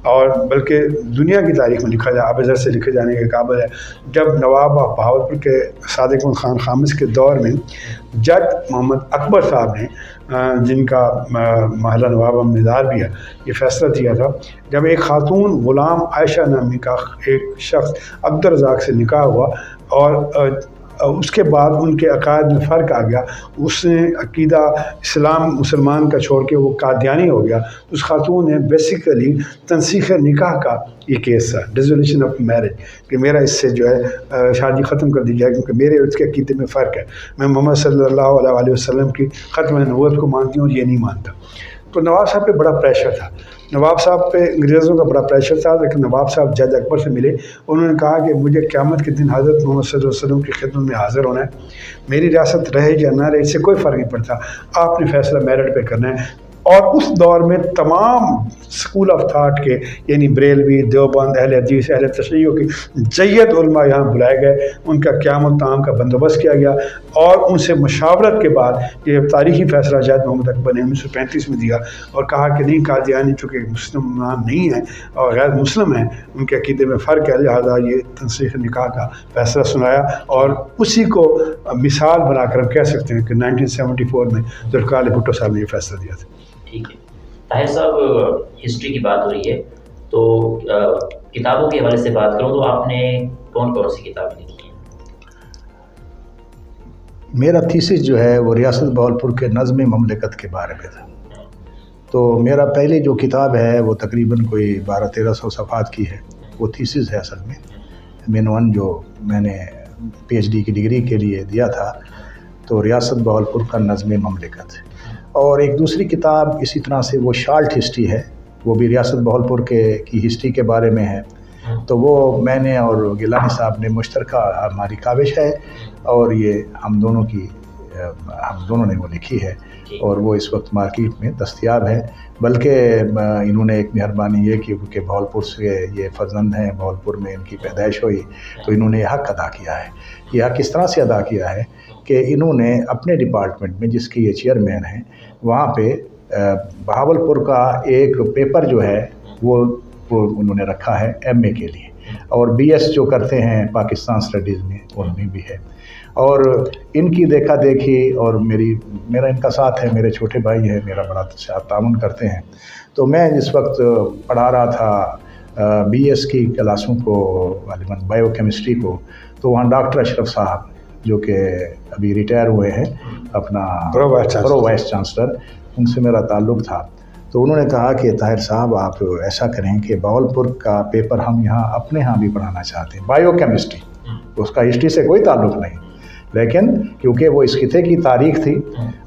और बल्कि दुनिया की तारीख़ में लिखा जाए, आबज़र से लिखे जाने के काबिल है। जब नवाब बहावलपुर के सादिक खान खामिस के दौर में जज मोहम्मद अकबर साहब ने, जिनका महला नवाब मिज़ार भी है, ये फ़ैसला दिया था, जब एक ख़ातून ग़ुलाम आयशा नामी का एक शख्स अब्दुर्रज़ाक से निकाह हुआ और उसके बाद उनके अकायद में फ़र्क आ गया, उसने अकीदा इस्लाम मुसलमान का छोड़ के वो कादियानी हो गया, उस खातून ने बेसिकली तनसीख़ निकाह का ये केस था, डिसोल्यूशन ऑफ मैरिज, कि मेरा इससे जो है शादी ख़त्म कर दी जाए क्योंकि मेरे और उसके अकीदे में फ़र्क है। मैं मोहम्मद सल्लल्लाहु अलैहि वसल्लम की ख़त्म नबूवत को मानती हूँ, ये नहीं मानता। तो नवाब साहब पे बड़ा प्रेशर था, नवाब साहब पे अंग्रेज़ों का बड़ा प्रेशर था। लेकिन नवाब साहब जज अकबर से मिले, उन्होंने कहा कि मुझे क़यामत के दिन हज़रत मोहम्मद सल्लल्लाहु अलैहि वसल्लम की खिदमत में हाज़िर होना है, मेरी रियासत रहे या ना रहे इससे कोई फ़र्क नहीं पड़ता, आपने फ़ैसला मेरिट पे करना है। और उस दौर में तमाम स्कूल ऑफ थाट के, यानी बरेलवी, देवबंद, अहले हदीस, अहले तशय्युअ की जय्यद उलमा यहाँ बुलाए गए, उनका क़यामुल ताम का बंदोबस्त किया गया और उनसे मशावरत के बाद ये तारीख़ी फ़ैसला जज मोहम्मद अकबर ने 1935 में दिया और कहा कि नहीं, कादियानी चूँकि मुसलमान नहीं हैं और गैर मुस्लिम हैं, उनके अक़ीदे में फ़र्क है, लिहाजा ये तनसीख़ निकाह का फ़ैसला सुनाया और उसी को मिसाल बनाकर हम कह सकते हैं कि 1974 में ज़ुल्फ़िकार अली भुट्टो साहब ने ये फ़ैसला दिया था। ठीक है ताहिर साहब, हिस्ट्री की बात हो रही है तो किताबों के हवाले से बात करूं तो आपने कौन कौन सी किताबें लिखी हैं? मेरा थीसिस जो है वो रियासत बहावलपुर के नज़्म ममलिकत के बारे में था। तो मेरा पहली जो किताब है वो तकरीबन कोई 1200-1300 सफ़हात की है, वो थीसिस है असल में, मेन वन जो मैंने PhD की डिग्री के लिए दिया था, तो रियासत बहावलपुर का नज़्म ममलिकत। और एक दूसरी किताब इसी तरह से वो शॉर्ट हिस्ट्री है, वो भी रियासत बहावलपुर की हिस्ट्री के बारे में है। तो वो मैंने और गिलानी साहब ने मुश्तरका हमारी काविश है और ये हम दोनों ने वो लिखी है और वो इस वक्त मार्केट में दस्तयाब है। बल्कि इन्होंने एक मेहरबानी ये की, क्योंकि बहावलपुर से ये फर्जंद हैं, बहावलपुर में इनकी पैदाइश हुई, तो इन्होंने यह हक़ अदा किया है। यह हक़ किस तरह से अदा किया है कि इन्होंने अपने डिपार्टमेंट में, जिसकी ये चेयरमैन हैं, वहाँ पे बहावलपुर का एक पेपर जो है वो उन्होंने रखा है MA के लिए, और BS जो करते हैं पाकिस्तान स्टडीज़ में उनमें भी है। और इनकी देखा देखी और मेरा इनका साथ है, मेरे छोटे भाई हैं, मेरा बड़ा ताउन करते हैं। तो मैं जिस वक्त पढ़ा रहा था BS की क्लासों को, गालिबन बायोकेमिस्ट्री को, तो वहाँ डॉक्टर अशरफ साहब जो कि अभी रिटायर हुए हैं, अपना प्रो वाइस चांसलर, उनसे मेरा ताल्लुक़ था। तो उन्होंने कहा कि ताहिर साहब आप ऐसा करें कि बहावलपुर का पेपर हम अपने यहाँ भी पढ़ाना चाहते हैं, बायोकेमिस्ट्री, उसका हिस्ट्री से कोई ताल्लुक़ नहीं, लेकिन क्योंकि वो इस खिते की तारीख़ थी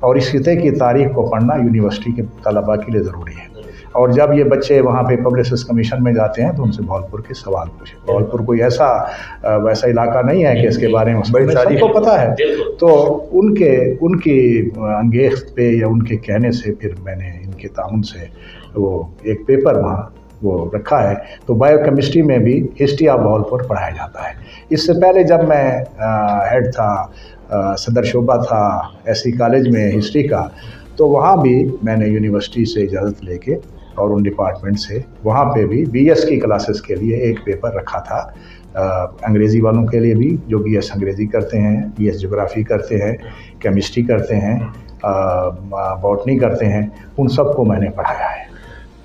और इस खिते की तारीख़ को पढ़ना यूनिवर्सिटी के तलबा के लिए ज़रूरी है। और जब ये बच्चे वहाँ पे पब्लिसिस्ट कमीशन में जाते हैं तो उनसे बहावलपुर के सवाल पूछे। बहावलपुर कोई वैसा इलाका नहीं है कि इसके बारे में सबको पता है। तो उनकी अंगेज़ पे या उनके कहने से फिर मैंने इनके ताउन से वो एक पेपर वहाँ वो रखा है। तो बायोकेमिस्ट्री में भी हिस्ट्री ऑफ बहावलपुर पढ़ाया जाता है। इससे पहले जब मैं हेड था, सदर शोबा था एससी कॉलेज में हिस्ट्री का, तो वहाँ भी मैंने यूनिवर्सिटी से इजाज़त लेके और उन डिपार्टमेंट से वहाँ पे भी बीएस की क्लासेस के लिए एक पेपर रखा था, अंग्रेज़ी वालों के लिए भी जो बीएस अंग्रेज़ी करते हैं, बीएस ज्योग्राफी करते हैं, केमिस्ट्री करते हैं, बॉटनी करते हैं, उन सबको मैंने पढ़ाया है।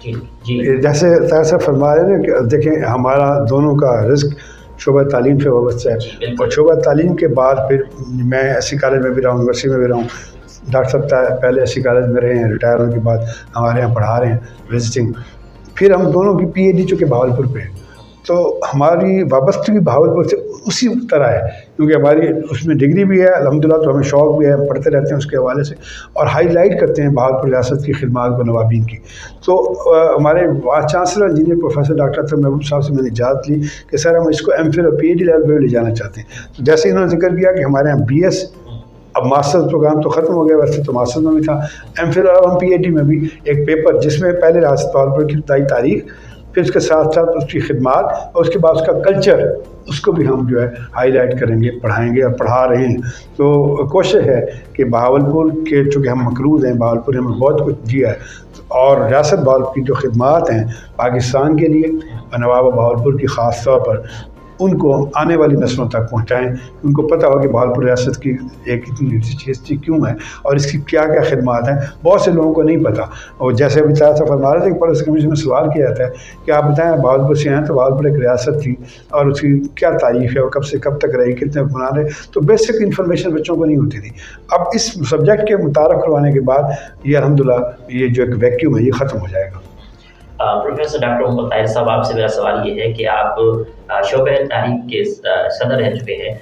जी जैसे तैसा फरमा रहे हैं कि देखें हमारा दोनों का रिस्क शोबा तालीम से वाबस्ता है, और शोबा तालीम के बाद फिर मैं एससी कॉलेज में भी रहा हूँ, यूनिवर्सिटी में भी रहा हूँ। डॉक्टर साहब पहले एससी कॉलेज में रहे हैं, रिटायर होने के बाद हमारे यहाँ पढ़ा रहे हैं विजिटिंग। फिर हम दोनों की पीएचडी चूँकि भावलपुर पे, तो हमारी वाबस्तगी भावलपुर से उसी तरह है, क्योंकि हमारी उसमें डिग्री भी है अल्हम्दुलिल्लाह, तो हमें शौक़ भी है, पढ़ते रहते हैं उसके हवाले से, और हाईलाइट करते हैं भावलपुर रियासत की खिदमत को नवाबीन की। तो हमारे vice chancellor engineer professor doctor Akhtar महबूब साहब से मैंने इजाज़त ली कि सर हम इसको एमफिल और पीएचडी लेवल पर ले जाना चाहते हैं। तो जैसे इन्होंने जिक्र किया कि हमारे यहाँ बीएस, अब मास्टर्स प्रोग्राम तो ख़त्म हो गया, वैसे तो मास्टर्स में भी था, एमफिल और हम पीएचडी में भी एक पेपर जिसमें पहले रियासत भावलपुर की इब्तदाई तारीख, फिर उसके साथ साथ उसकी खिदमत और उसके बाद उसका कल्चर, उसको भी हम जो है हाईलाइट करेंगे, पढ़ाएंगे और पढ़ा रहे हैं। तो कोशिश है कि बहावलपुर के चूँकि हम मकरूज़ हैं, बहावलपुर ने हमें बहुत कुछ दिया है, और रियासत बहावलपुर की जो खिदमत हैं पाकिस्तान के लिए और नवाब बहावलपुर की ख़ास तौर पर, उनको आने वाली नस्लों तक पहुँचाएँ, उनको पता हो कि बहावलपुर रियासत की एक इतनी हिस्ट्री क्यों है और इसकी क्या क्या खिदमत हैं। बहुत से लोगों को नहीं पता। और जैसे अभी ताज़ा फरमा रहे थे कि पॉलिसी कमीशन में सवाल किया जाता है कि आप बताएं बहावलपुर से हैं, तो बहावलपुर एक रियासत थी और उसकी क्या तारीफ़ है और कब से कब तक रही, कितने हुक्मरान रहे, तो बेसिक इन्फॉर्मेशन बच्चों को नहीं होती थी। अब इस सब्जेक्ट के मुतारफ़ करवाने के बाद ये अल्हम्दुलिल्लाह ये जो एक वैक्यूम है ये ख़त्म हो जाएगा। प्रोफेसर डॉक्टर मोहम्मद ताहिर साहब, आपसे मेरा सवाल ये है कि आप शोबे तारीख के सदर रह चुके हैं,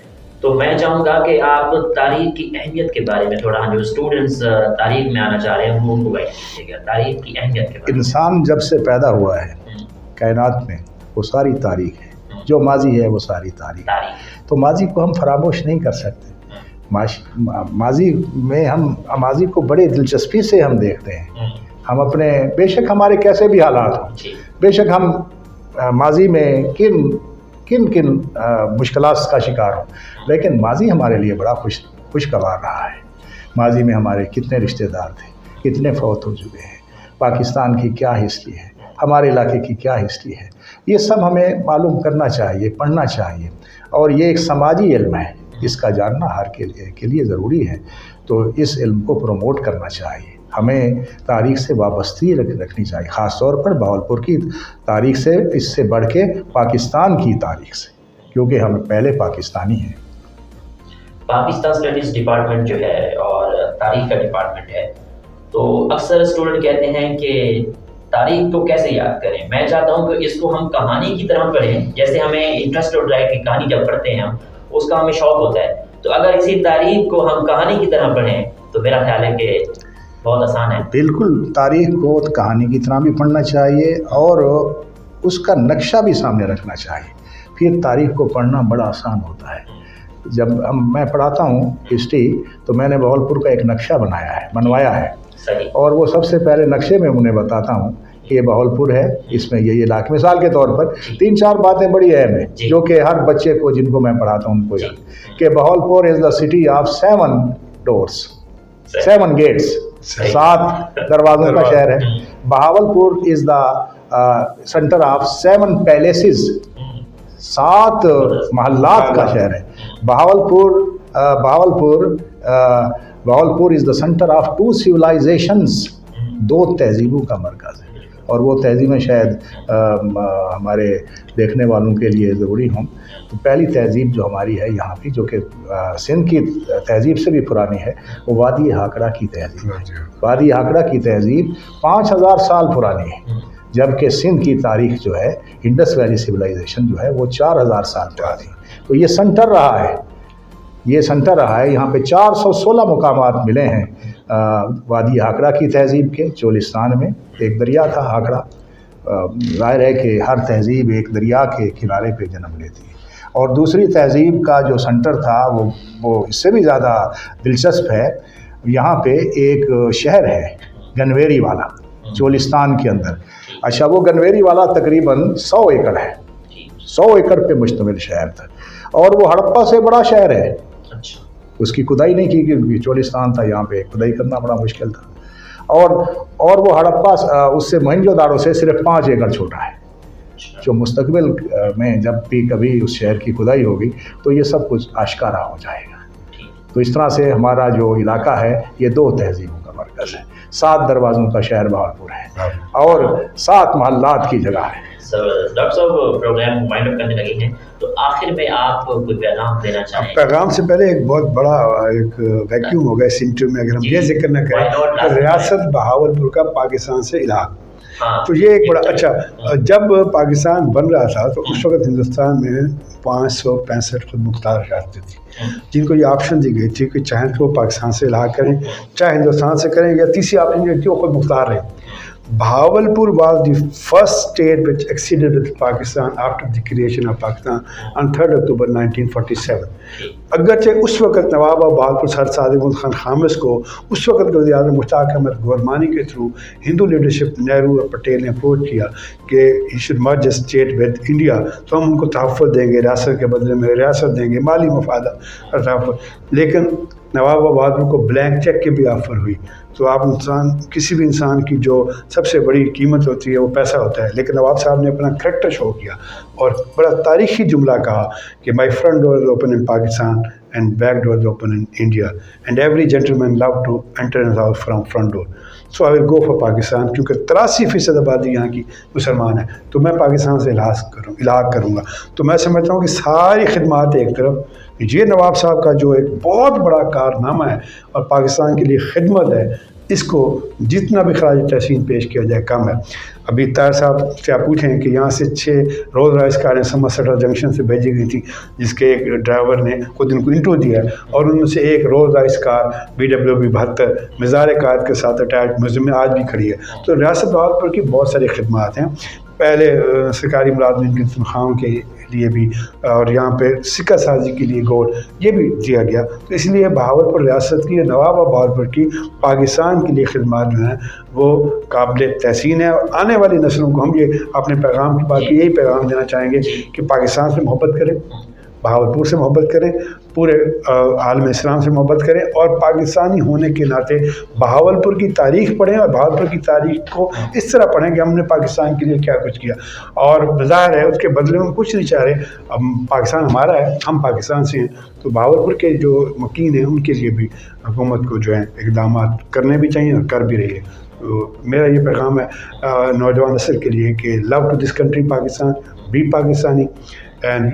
तो मैं चाहूँगा कि आप तारीख की अहमियत के बारे में थोड़ा, जो स्टूडेंट्स तारीख में आना चाह रहे हैं वो उनको गाइड कीजिएगा तारीख की अहमियत के बारे में। इंसान जब से पैदा हुआ है कायनात में, वो सारी तारीख है, जो माजी है वो सारी तारीख। तो माजी को हम फरामोश नहीं कर सकते। माजी में हम माजी को बड़े दिलचस्पी से हम देखते हैं। हम अपने, बेशक हमारे कैसे भी हालात हों, बेशक हम माजी में किन मुश्किलात का शिकार हों, लेकिन माजी हमारे लिए बड़ा खुशगवार रहा है। माजी में हमारे कितने रिश्तेदार थे, कितने फौत हो चुके हैं, पाकिस्तान की क्या हिस्ट्री है, हमारे इलाके की क्या हिस्ट्री है, ये सब हमें मालूम करना चाहिए, पढ़ना चाहिए। और ये एक समाजी इल्म है, इसका जानना हर के लिए ज़रूरी है। तो इस इल्म को प्रमोट करना चाहिए, हमें तारीख़ से वाबस्तगी रखनी चाहिए, ख़ास तौर पर बहावलपुर की तारीख़ से, इससे बढ़ के पाकिस्तान की तारीख़ से, क्योंकि हम पहले पाकिस्तानी हैं। पाकिस्तान स्टडीज़ डिपार्टमेंट जो है और तारीख़ का डिपार्टमेंट है, तो अक्सर स्टूडेंट कहते हैं कि तारीख़ तो कैसे याद करें। मैं चाहता हूँ कि इसको हम कहानी की तरह पढ़ें, जैसे हमें इंटरेस्ट होता है कि कहानी जब पढ़ते हैं हम, उसका हमें शौक़ होता है, तो अगर इसी तारीख़ को हम कहानी की तरह पढ़ें तो मेरा ख्याल है कि बहुत आसान है। बिल्कुल, तारीख़ को कहानी की तरह भी पढ़ना चाहिए और उसका नक्शा भी सामने रखना चाहिए, फिर तारीख़ को पढ़ना बड़ा आसान होता है। जब मैं पढ़ाता हूँ हिस्ट्री, तो मैंने बहावलपुर का एक नक्शा बनवाया है, और वो सबसे पहले नक्शे में उन्हें बताता हूँ कि ये बहावलपुर है, इसमें ये इलाके, मिसाल के तौर पर 3-4 बातें बड़ी अहम है जो कि हर बच्चे को, जिनको मैं पढ़ाता हूँ उनको, कि Bahawalpur is the city of 7 doors, 7 gates, 7 दरवाज़ों का शहर है। Bahawalpur is the centre of 7 palaces, 7 महल्लात का शहर है। Bahawalpur is the centre of 2 civilisations, 2 तहजीबों का मरकज़ है। और वो तहजीबें शायद हमारे देखने वालों के लिए ज़रूरी हों। तो पहली तहजीब जो हमारी है यहाँ की, जो कि सिंध की तहजीब से भी पुरानी है, वो वादी हाकड़ा की तहजीब है। वादी हाकड़ा की तहजीब 5000 साल पुरानी है, जबकि सिंध की तारीख जो है, इंडस वैली सिविलाइजेशन जो है, वो 4000 साल पुरानी है। तो ये सेंटर रहा है, यहाँ पे 416 मुकामात मिले हैं वादी हाकड़ा की तहजीब के। चोलिस्तान में एक दरिया था हाकड़ा, ज़ाहिर है कि हर तहजीब एक दरिया के किनारे पे जन्म लेती है। और दूसरी तहजीब का जो सेंटर था वो इससे भी ज़्यादा दिलचस्प है। यहाँ पे एक शहर है गनवेरी वाला, चोलिस्तान के अंदर। अच्छा, वो गनवेरी वाला तकरीबन 100 एकड़ है, 100 एकड़ पे मुश्तमिल शहर था, और वो हड़प्पा से बड़ा शहर है। उसकी खुदाई नहीं की क्योंकि चोलिस्तान था, यहाँ पे खुदाई करना बड़ा मुश्किल था। और वो हड़प्पा उससे मोहनजोदाड़ो से सिर्फ 5 एकड़ छोटा है। जो मुस्तकबिल में जब भी कभी उस शहर की खुदाई होगी तो ये सब कुछ आश्कारा हो जाएगा। तो इस तरह से हमारा जो इलाका है ये 2 तहजीबों का मरकज़ है, 7 दरवाज़ों का शहर बहावलपुर है और 7 महल्लात की जगह है। डॉक्टर साहब प्रोग्राम वाइंड अप करने लगे हैं, तो आखिर में आप कोई पैगाम देना चाहें? पैगाम से पहले एक बहुत बड़ा एक वैक्यूम होगा इस इंटरव्यू में, अगर हम ये जिक्र न करें तो रियासत बहावलपुर का पाकिस्तान से इलाक़। तो ये एक बड़ा अच्छा, जब पाकिस्तान बन रहा था तो उस वक्त हिंदुस्तान में 565 खुद मुख्तार रियासतें थी, जिनको ये ऑप्शन दी गई थी कि चाहे तो वो पाकिस्तान से इलाक़ करें, चाहे हिंदुस्तान से करें, या तीसरी ऑप्शन जो थी वो खुद मुख्तार रहे। Bahawalpur was the first state which acceded with Pakistan after the creation of Pakistan on 3rd October 1947. अगरचे उस वक्त नवाब बहावलपुर सर सादिक खान खामिस को उस वक्त के वज़ीर आज़म मुश्ताक अहमद गोरमानी के थ्रू हिंदू लीडरशिप नेहरू और पटेल ने अप्रोच किया कि he should merge state with India, तो हम उनको तहफ़्फ़ुज़ देंगे, रियासत के बदले में रियासत देंगे, माली मफादा और तहफ़्फ़ुज़। लेकिन नवाब बहादुर को ब्लैंक चेक की भी ऑफ़र हुई। तो आप इंसान, किसी भी इंसान की जो सबसे बड़ी कीमत होती है वो पैसा होता है, लेकिन नवाब साहब ने अपना करैक्टर शो किया और बड़ा तारीख़ी जुमला कहा कि my front door is open in Pakistan and back door is open in India and every gentleman love to enter in house from front door, so I will go for Pakistan. क्योंकि 83% आबादी यहाँ की मुसलमान है, तो मैं पाकिस्तान से इलाक़ करूँगा। तो मैं समझता हूँ कि सारी खिदमात एक तरफ, ये नवाब साहब का जो एक बहुत बड़ा कारनामा है और पाकिस्तान के लिए खिदमत है, इसको जितना भी खराज तहसीन पेश किया जाए कम है। अभी तार साहब से आप पूछें कि यहाँ से 6 रोज़ राइस कारें समरसेट जंक्शन से भेजी गई थी, जिसके एक ड्राइवर ने खुद इनको इंट्रो दिया है, और उनमें से एक रोज़ राइस कार BWB 72 मज़ार कायद के साथ अटैच म्यूज़ियम में आज भी खड़ी है। तो रियासत बहावलपुर की बहुत सारी खिदमात हैं। पहले सरकारी मुलाज़िमीन की तनख्वाहों के लिए भी, और यहाँ पे सिक्का साजी के लिए गोल ये भी दिया गया। तो इसलिए बहावलपुर रियासत की, नवाब बहावलपुर की पाकिस्तान के लिए खिदमत जो हैं वो काबिल तहसीन है। और आने वाली नस्लों को हम ये अपने पैगाम की बात यही पैगाम देना चाहेंगे कि पाकिस्तान से मोहब्बत करें, बहावलपुर से मोहब्बत करें, पूरे आलम इस्लाम से मोहब्बत करें, और पाकिस्तानी होने के नाते बहावलपुर की तारीख़ पढ़ें और बहावलपुर की तारीख़ को इस तरह पढ़ें कि हमने पाकिस्तान के लिए क्या कुछ किया। और ज़ाहिर है उसके बदले में कुछ नहीं चाह रहे, अब पाकिस्तान हमारा है, हम पाकिस्तान से हैं, तो बहावलपुर के जो मकीन हैं उनके लिए भी हुकूमत को जो है इक़दाम करने भी चाहिए और कर भी रही है। तो मेरा ये पैगाम है नौजवान नस्ल के लिए कि love to this country Pakistan, be Pakistani and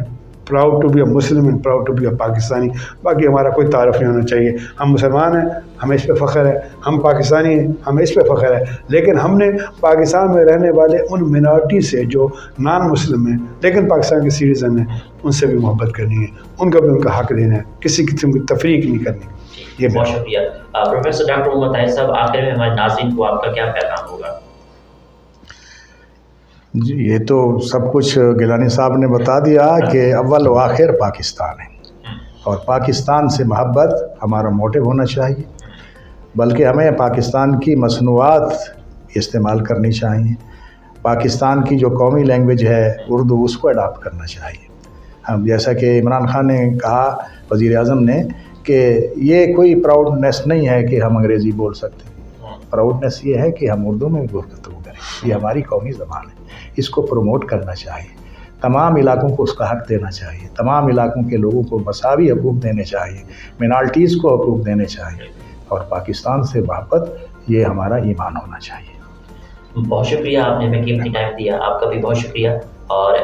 proud to be a Muslim and proud to be a Pakistani. बाकी हमारा कोई तारफ़ नहीं होना चाहिए, हम मुसलमान हैं, हमें इस पे फ़ख्र है, हम पाकिस्तानी हैं, हमें इस पे फ़ख्र है। लेकिन हमने पाकिस्तान में रहने वाले उन मिनॉरिटी से जो नॉन मुस्लिम हैं लेकिन पाकिस्तान के सिटीज़न हैं, उनसे भी मोहब्बत करनी है, उनका भी उनका हक़ देना है, किसी किस्म की तफरीक नहीं करनी। ये बहुत शुक्रिया प्रोफेसर डॉक्टर मोहम्मद ताहिर साहब। आखिर में हमारे नाज़रीन को आपका क्या पैगाम होगा? जी, ये तो सब कुछ गिलानी साहब ने बता दिया कि अव्वल व आखिर पाकिस्तान है, और पाकिस्तान से मोहब्बत हमारा मोटिव होना चाहिए, बल्कि हमें पाकिस्तान की मसनूआत इस्तेमाल करनी चाहिए। पाकिस्तान की जो कौमी लैंग्वेज है उर्दू, उसको अडॉप्ट करना चाहिए। हम जैसा कि इमरान खान ने कहा, वज़ीर आज़म ने, कि ये कोई प्राउडनेस नहीं है कि हम अंग्रेज़ी बोल सकते हैं, प्राउडनेस ये है कि हम उर्दू में भी गुफ्तगू करें, ये हमारी कौमी ज़बान है, इसको प्रमोट करना चाहिए। तमाम इलाकों को उसका हक़ देना चाहिए, तमाम इलाकों के लोगों को मसावी हकूक़ देने चाहिए, मिनॉरिटीज़ को हकूक़ देने चाहिए, और पाकिस्तान से मोहब्बत ये हमारा ईमान होना चाहिए। बहुत शुक्रिया, आपने हमें कीमती टाइम दिया, आपका भी बहुत शुक्रिया। और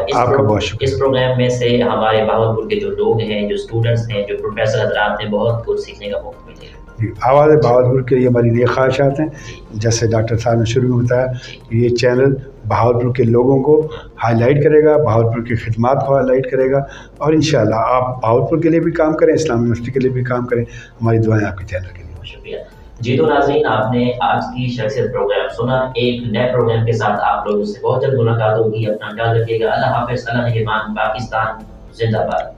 इस प्रोग्राम में से हमारे बहावलपुर के जो लोग हैं, जो स्टूडेंट्स हैं, जो प्रोफेसर हज़रात हैं, बहुत कुछ सीखने का मौका मिलेगा। आवाज़ बहावलपुर के लिए हमारी ये ख्वाहिशात हैं, जैसे डॉक्टर साहब ने शुरू में बताया, ये चैनल बहावलपुर के लोगों को हाईलाइट करेगा, बहावलपुर की खिदमात को हाईलाइट करेगा, और इंशाअल्लाह आप बहावलपुर के लिए भी काम करें, इस्लामी यूनिवर्सिटी के लिए भी काम करें। हमारी दुआएं आपके चैनल के लिए। शुक्रिया जी। तो नाज़रीन, आपने आज की शख्सियत प्रोग्राम सुना। एक नए प्रोग्राम के साथ आप लोगों से बहुत जल्द मुलाकात होगी। अपना ख्याल रखिएगा। अल्लाह हाफ़िज़, अल्लाह निगहबान। पाकिस्तान जिंदाबाद।